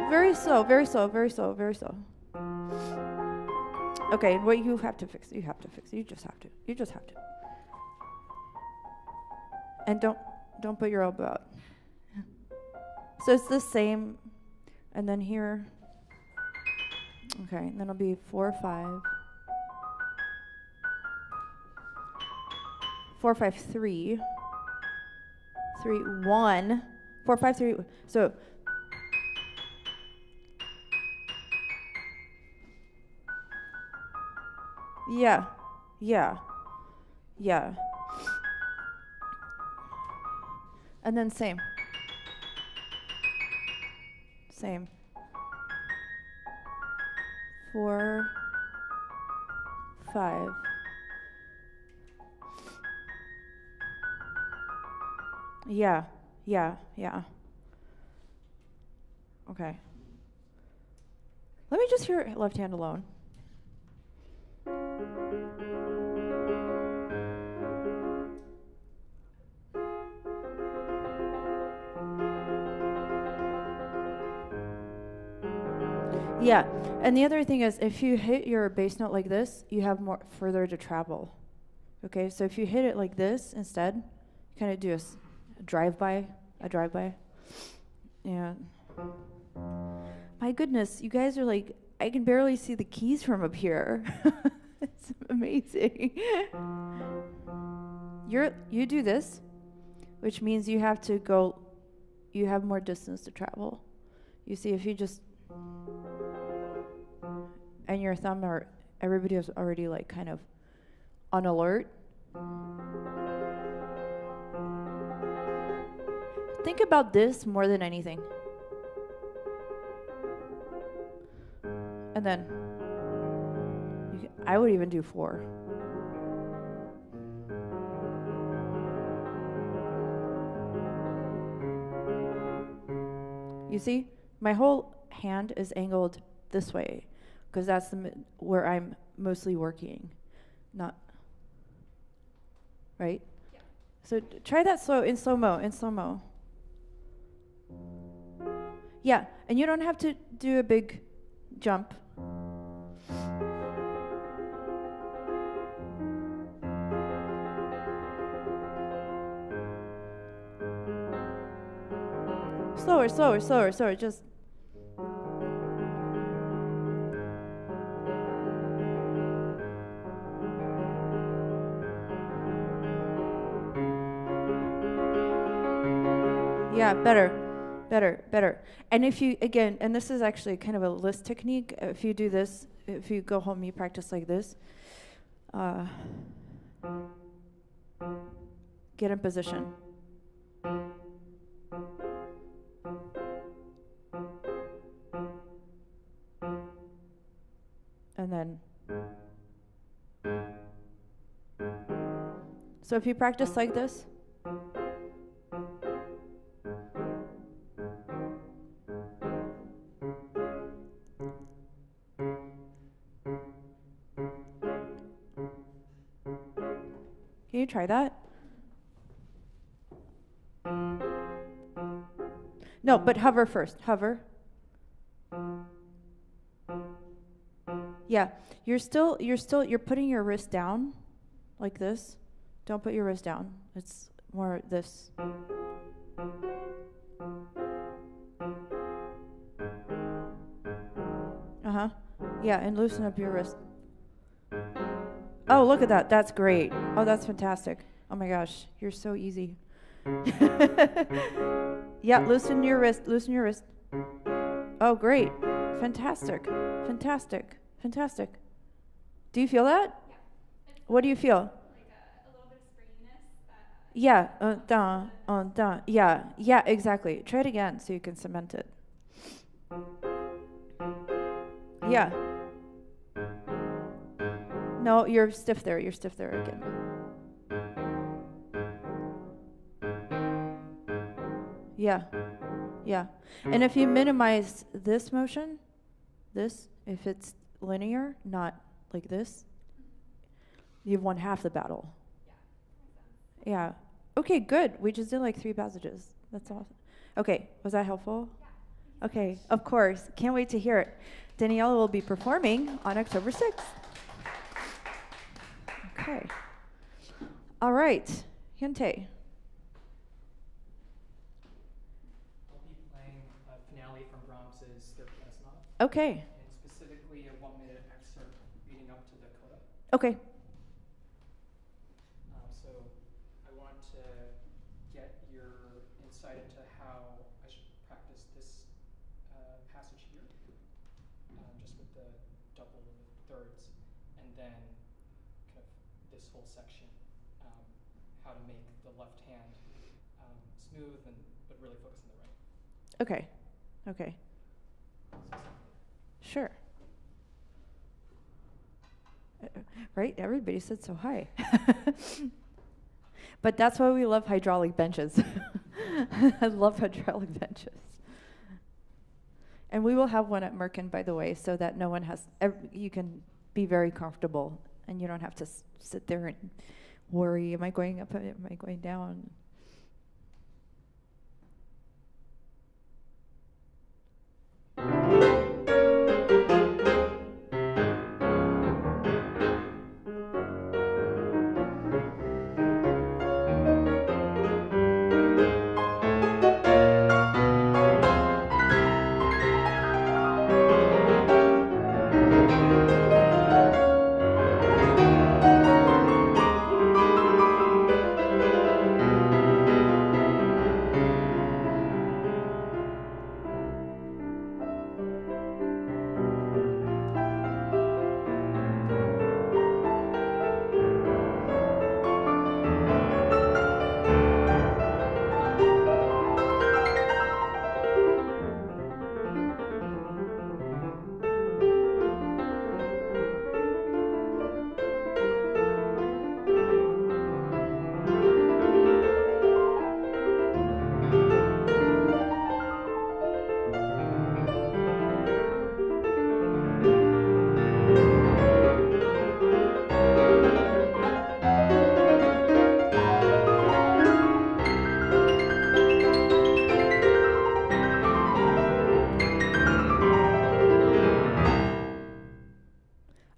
A: Very slow, very slow, very slow, very slow. Okay, what you have to fix, you have to fix. You just have to. You just have to. And don't put your elbow out. So it's the same, and then here. Okay, and then it'll be 4, 5. 4, 5, 3. 3, 1. 4, 5, 3. So yeah. And then same. 4, 5. Yeah. Okay. Let me just hear left hand alone. Yeah, and the other thing is if you hit your bass note like this, you have more further to travel. Okay, so if you hit it like this instead, you kind of do a drive-by. Yeah. My goodness, you guys are like, I can barely see the keys from up here. It's amazing. You do this, which means you have to go, you have more distance to travel. You see, if you just, and your thumb, or everybody is already like kind of on alert. Think about this more than anything. And then, I would even do 4. You see, my whole hand is angled this way, because that's where I'm mostly working, not, right? Yeah. So try that in slow-mo. Yeah, and you don't have to do a big jump. Slower, slower, slower, slower, just. Yeah, better, better, better. And if you, again, and this is actually kind of a list technique, if you do this, if you go home, you practice like this. Get in position. And then. So if you practice like this. Can you try that? No, but hover first. Hover. Yeah, you're putting your wrist down like this. Don't put your wrist down. It's more this. Uh-huh. Yeah, and loosen up your wrist. Oh, look at that. That's great. Oh, that's fantastic. Oh my gosh, you're so easy. Yeah, loosen your wrist. Loosen your wrist. Oh, great. Fantastic. Fantastic. Fantastic. Do you feel that?
B: Yeah.
A: What do you feel?
B: Like a little bit of springiness.
A: Yeah. Down. Yeah. Yeah, exactly. Try it again so you can cement it. Yeah. No, you're stiff there. You're stiff there again. Yeah. Yeah. And if you minimize this motion, if it's linear, not like this, you've won half the battle. Yeah. Okay, good. We just did like 3 passages. That's awesome. Okay, was that helpful? Yeah. Okay, of course. Can't wait to hear it. Daniela will be performing on October 6th. Okay. All right. Hyuntae.
D: I'll be playing a finale from Brahms's Third Pianist Sonata.
A: Okay.
D: And specifically a 1-minute excerpt leading up to the coda.
A: Okay.
D: So I want to get your insight into how I should practice this passage here, just with the double thirds, and then kind of this whole section, how to make the left hand smooth but really focus on the right.
A: Okay. Okay. Sure. Right? Everybody said so high. But that's why we love hydraulic benches. I love hydraulic benches. And we will have one at Merkin, by the way, so that no one has, you can be very comfortable and you don't have to sit there and worry, am I going up, am I going down?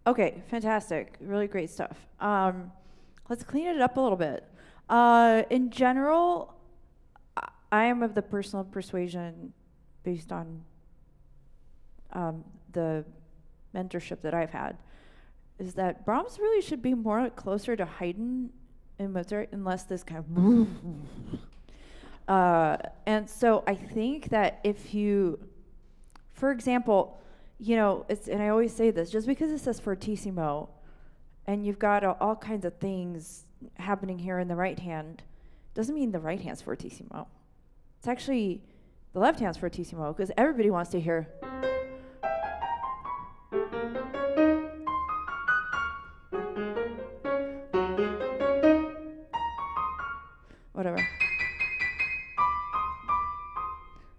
A: Okay, fantastic. Really great stuff. Let's clean it up a little bit. In general, I am of the personal persuasion, based on the mentorship that I've had, is that Brahms really should be more closer to Haydn and Mozart, unless this kind of and so I think that if you, for example, you know, and I always say this, just because it says fortissimo and you've got all kinds of things happening here in the right hand, doesn't mean the right hand's fortissimo. It's actually the left hand's fortissimo, because everybody wants to hear. Whatever.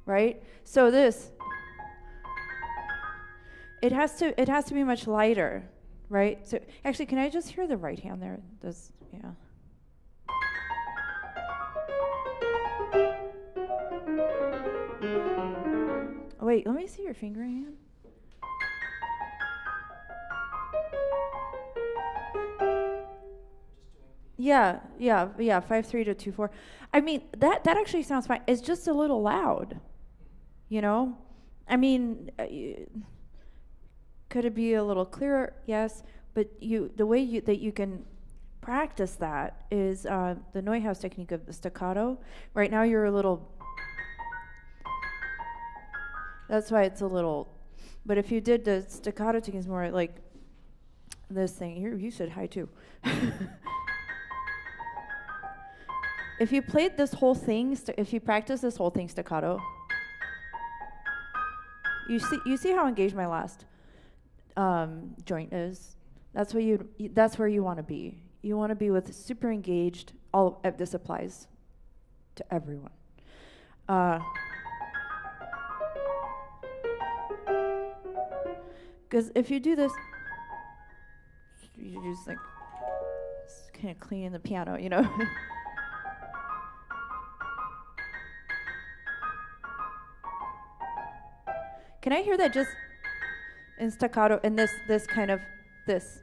A: Right? So this, it has to be much lighter, right? So actually, can I just hear the right hand there? This, yeah. Oh, wait, let me see your fingering hand. Yeah, 5-3 to 2-4. I mean, that actually sounds fine. It's just a little loud, you know? I mean, could it be a little clearer? Yes, but the way that you can practice that is the Neuhaus technique of the staccato. Right now you're a little, that's why it's a little, but if you did the staccato technique, more like this thing. You said hi too. If you played this whole thing, if you practice this whole thing staccato, you see how engaged my last joint is. That's where you want to be. You want to be with super engaged. All this applies to everyone. Because if you do this, you just like kind of cleaning the piano, you know. Can I hear that just in staccato, in this kind of this?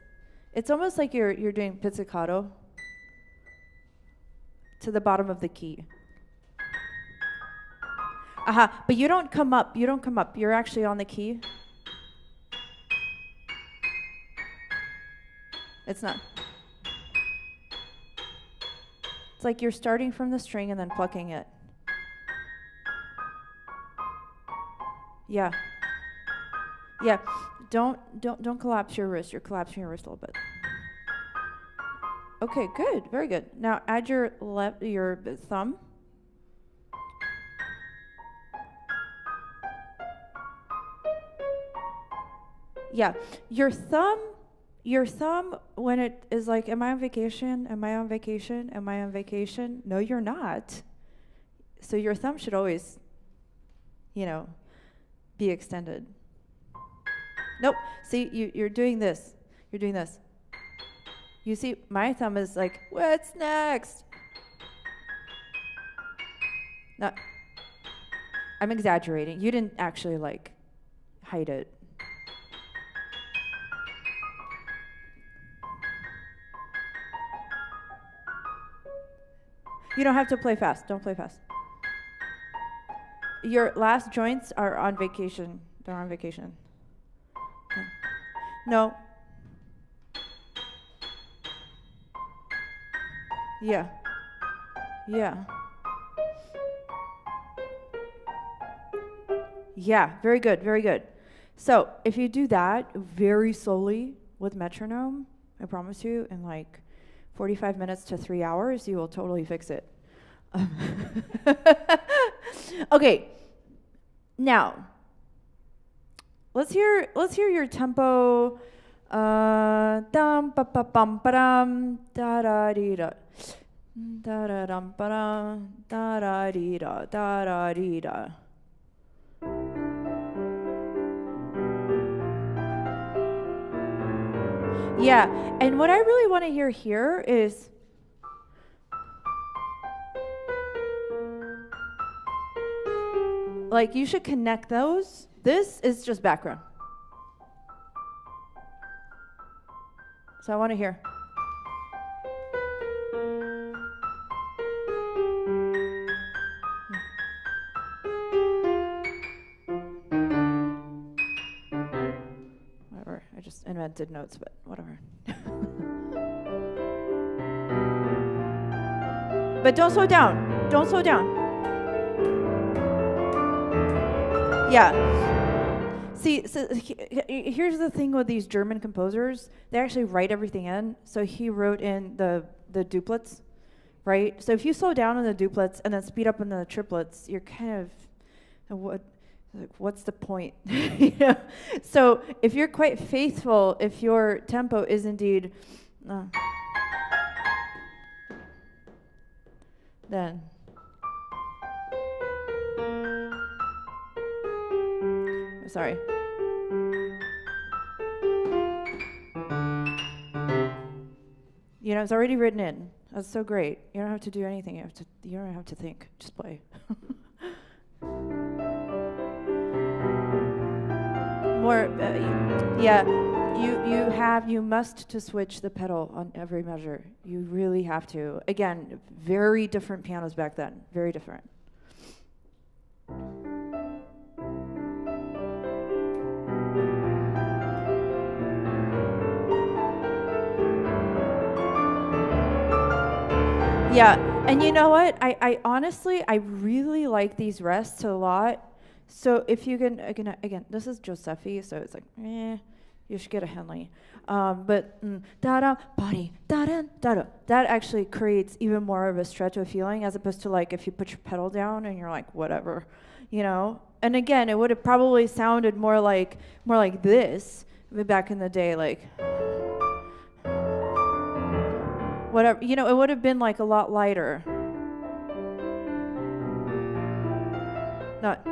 A: It's almost like you're doing pizzicato to the bottom of the key. Aha, but you don't come up, you're actually on the key. It's not. It's like you're starting from the string and then plucking it. Yeah. Yeah. Don't collapse your wrist. You're collapsing your wrist a little bit. Okay, good. Very good. Now add your thumb. Yeah. Your thumb when it is like, am I on vacation? Am I on vacation? Am I on vacation? No, you're not. So your thumb should always, you know, be extended. Nope. See, you're doing this. You're doing this. You see, my thumb is like, what's next? No, I'm exaggerating. You didn't actually like hide it. You don't have to play fast. Don't play fast. Your last joints are on vacation. They're on vacation. No. Yeah. Yeah. Yeah, very good, very good. So if you do that very slowly with metronome, I promise you, in like 45 minutes to 3 hours, you will totally fix it. Okay, now let's hear your tempo. Dum pa pa bum ba dum da da dee da da da dum ba dum da da dee da da da dee da. Yeah, and what I really want to hear here is like you should connect those. This is just background. So I want to hear. Whatever. I just invented notes, but whatever. But don't slow down. Don't slow down. Yeah. See, so here's the thing with these German composers. They actually write everything in. So he wrote in the duplets, right? So if you slow down in the duplets and then speed up in the triplets, you're kind of, what's the point? You know? So if you're quite faithful, if your tempo is indeed, then. Sorry. You know, it's already written in. That's so great. You don't have to do anything. You don't have to think. Just play. More, yeah. You must to switch the pedal on every measure. You really have to. Again, very different pianos back then. Very different. Yeah, and you know what? I honestly, I really like these rests a lot. So if you can, again, this is Giuseppe, so it's like, you should get a Henley. But da-da, body, da-da, da-da. That actually creates even more of a stretto feeling as opposed to like if you put your pedal down and you're like, whatever, you know? And again, it would have probably sounded more like this back in the day, like, whatever, you know, it would have been like a lot lighter. Not,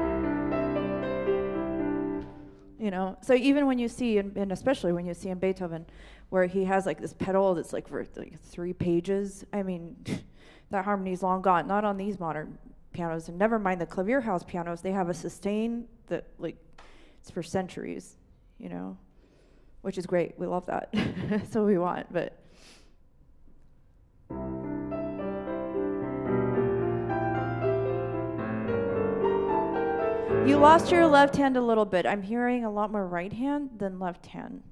A: you know, so even when you see, and especially when you see in Beethoven, where he has like this pedal that's like for like 3 pages, I mean, that harmony's long gone. Not on these modern pianos, and never mind the Klavierhaus pianos. They have a sustain that like it's for centuries, you know, which is great. We love that. That's what we want, but. You lost your left hand a little bit. I'm hearing a lot more right hand than left hand.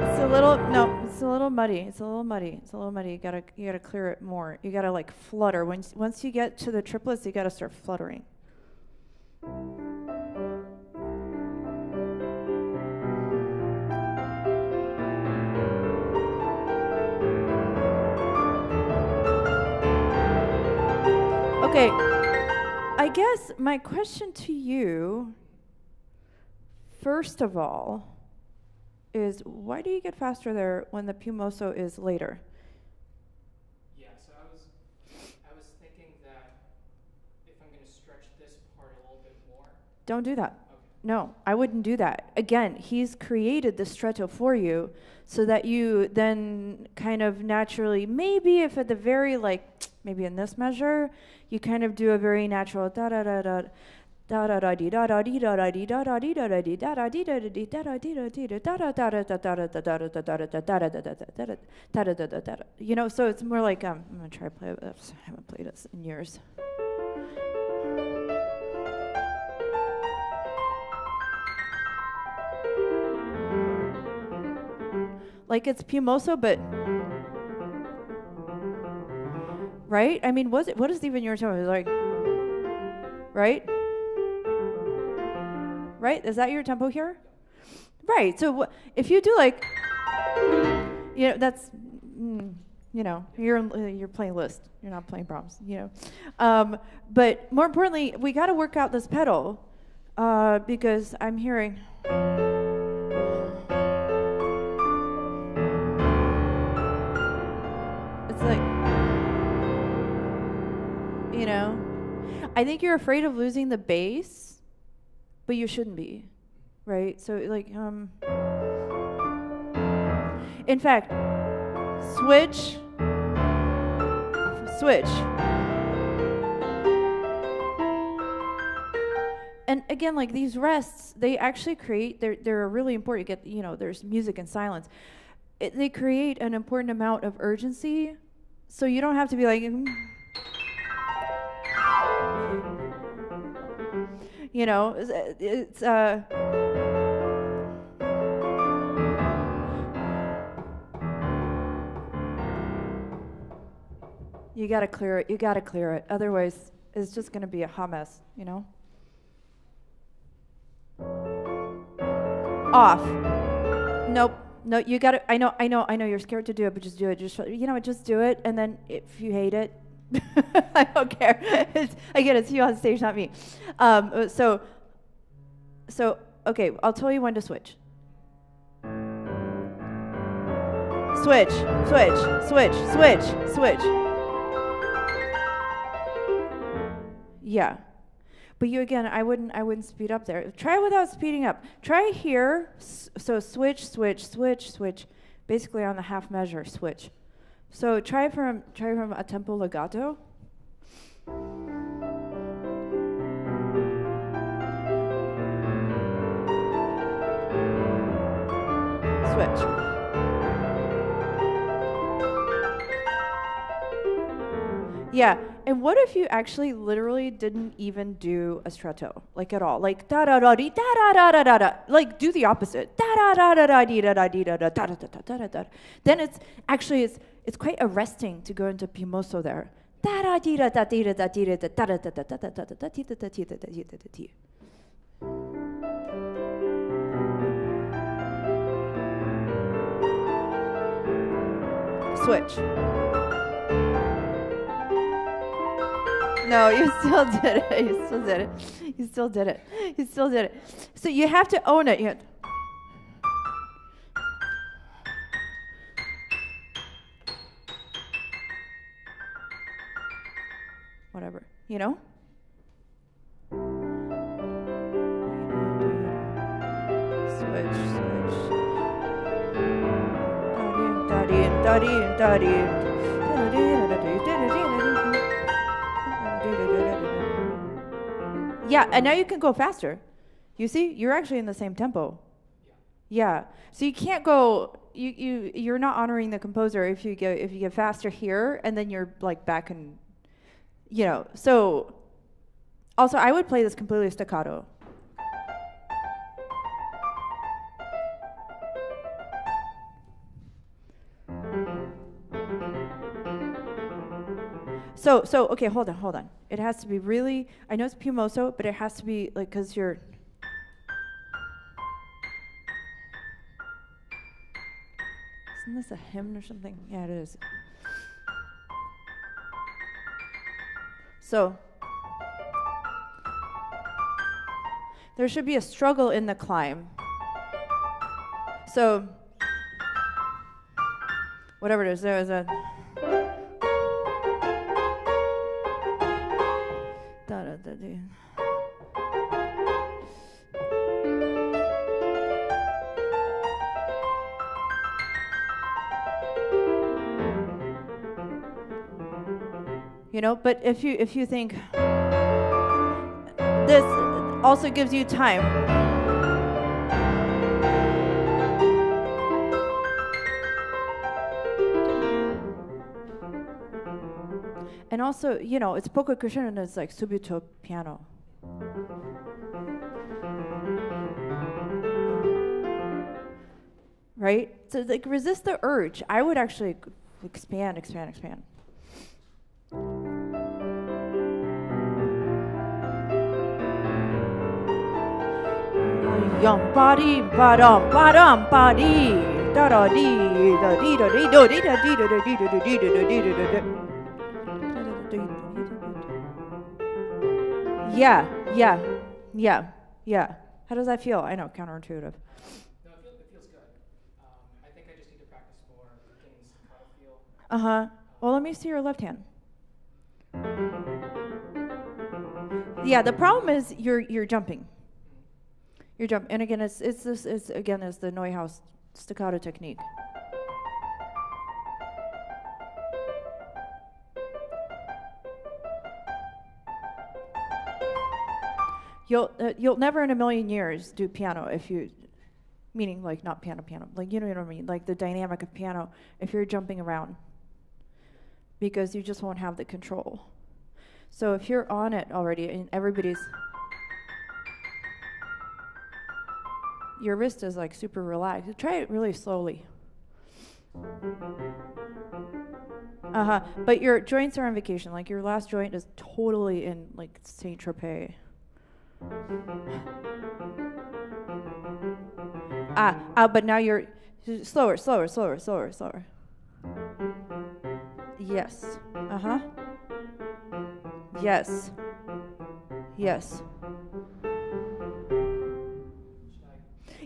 A: It's a little muddy. It's a little muddy. You gotta clear it more. You gotta like flutter. Once you get to the triplets, you gotta start fluttering. Okay, I guess my question to you, first of all, is why do you get faster there when the più mosso is later?
D: Yeah, so I was thinking that if I'm going to stretch this part a little bit more.
A: Don't do that.
D: Okay.
A: No, I wouldn't do that. Again, he's created the stretto for you so that you then kind of naturally, maybe if at the very maybe in this measure, you kind of do a very natural da da da da da da da dee da da dee da da dee da da dee da da dee da da dee da da dee da da dee da dee da da da da da da da da da da da da da da da. You know, so it's more like I'm gonna try to play this. I haven't played this in years. Like it's più mosso, but right? I mean, what is even your tone? It's like, right? Right? Is that your tempo here? Right. So if you do like, you know, that's, you know, you're playing Liszt. You're not playing Brahms. You know, but more importantly, we got to work out this pedal because I'm hearing. It's like. You know, I think you're afraid of losing the bass, but you shouldn't be, right? So like, in fact, switch, And again, like these rests, they actually create, they're really important. You get, you know, there's music and silence. They create an important amount of urgency, so you don't have to be like, you know, it's you gotta clear it. You gotta clear it. Otherwise, it's just gonna be a hot mess, you know. Off. Nope. No, you gotta. I know. You're scared to do it, but just do it. Just, you know, just do it. And then if you hate it, I don't care. Again, it's you on stage, not me. So okay, I'll tell you when to switch. Switch, switch, switch, switch, switch. Yeah. But you, again, I wouldn't speed up there. Try it without speeding up. Try here. So switch, switch, switch, switch. Basically on the half measure, switch. So try from a tempo legato. Switch. Yeah, and what if you actually literally didn't even do a stretto, like at all, like da da da dee da da da da da da, like do the opposite, da da da da da dee da da dee da da da da da da da da. Then it's actually it's quite arresting to go into pimoso there. Da da dee da da dee da da dee da da da da da da da da da da dee da da dee da da dee da da dee. Switch. No, you still did it. You still did it. You still did it. You still did it. So you have to own it. You have to whatever, you know? Switch, switch. Da-dee, da-dee. Yeah, and now you can go faster. You see, you're actually in the same tempo. Yeah. So you can't go. You're not honoring the composer if you get faster here and then you're like back and, you know. So also, I would play this completely staccato. So okay, hold on. It has to be really, I know it's pimoso, but it has to be like, because you're, isn't this a hymn or something? Yeah, it is. So there should be a struggle in the climb. So whatever it is, there is a you know, but if you think this also gives you time. And also, you know, it's poco crescendo and it's like subito piano. Right? So like resist the urge. I would actually expand. Yum body badum badum body da da dee da dee da dee da dee da dee da dee da dee da dee da dee. Yeah. How does that feel? I know, counterintuitive.
D: No, it feels good. I think I just need to practice more getting staccato feel.
A: Well, let me see your left hand. Yeah, the problem is you're jumping. You're jumping, and again, it's the Neuhaus staccato technique. You'll never in a million years do piano if you, meaning like not piano, like you know what I mean, like the dynamic of piano if you're jumping around, because you just won't have the control. So if you're on it already and your wrist is like super relaxed. Try it really slowly. But your joints are on vacation. Like your last joint is totally in like Saint Tropez. But now you're slower. Yes. Yes.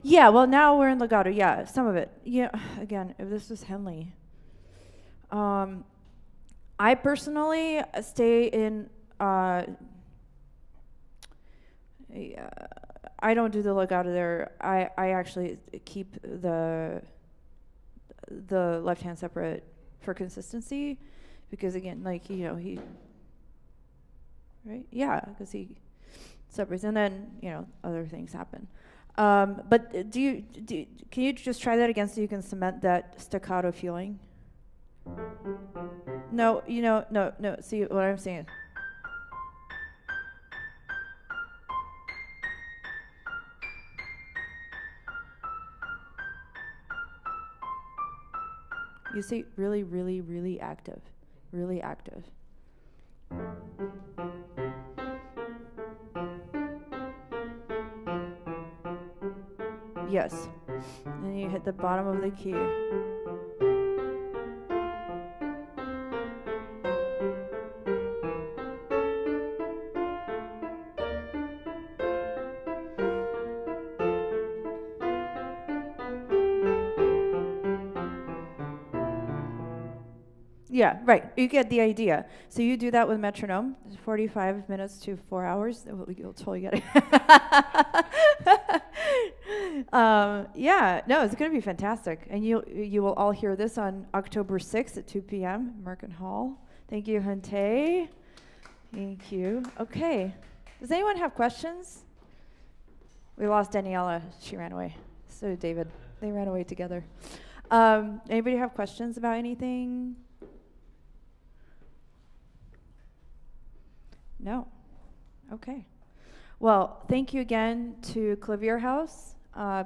A: Yeah, well, now we're in legato. Yeah, some of it. Yeah, again, if this was Henley. I personally stay in. I don't do the legato there. I actually keep the left hand separate for consistency, because again, like he. Right? Yeah, because he separates, and then other things happen. But can you just try that again so you can cement that staccato feeling? No, no. See what I'm saying? You see, really, really, really active. Really active. Yes. And you hit the bottom of the key. Yeah, right. You get the idea. So you do that with metronome, 45 minutes to 4 hours. You'll totally get it. Yeah, no, it's going to be fantastic. And you will all hear this on October 6th at 2 p.m. Merkin Hall. Thank you, Hante. Thank you. Okay. Does anyone have questions? We lost Daniela. She ran away. So did David. They ran away together. Anybody have questions about anything? No. Okay. Well, thank you again to Clavier House.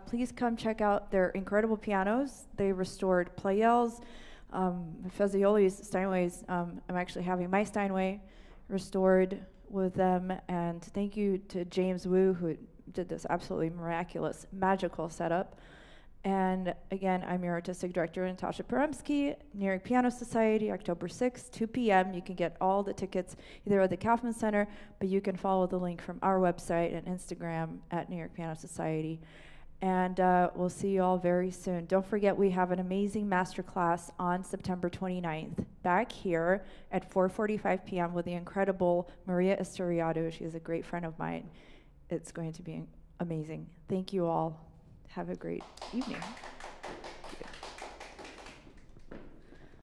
A: Please come check out their incredible pianos. They restored Pleyel's, Fazioli's, Steinway's. I'm actually having my Steinway restored with them. And thank you to James Wu, who did this absolutely miraculous, magical setup. And again, I'm your artistic director, Natasha Paremski, New York Piano Society, October 6th, 2 p.m. You can get all the tickets either at the Kaufman Center, but you can follow the link from our website and Instagram at New York Piano Society. And we'll see you all very soon. Don't forget, we have an amazing masterclass on September 29th, back here at 4:45 p.m. with the incredible Maria Estoriado. She is a great friend of mine. It's going to be amazing. Thank you all. Have a great evening.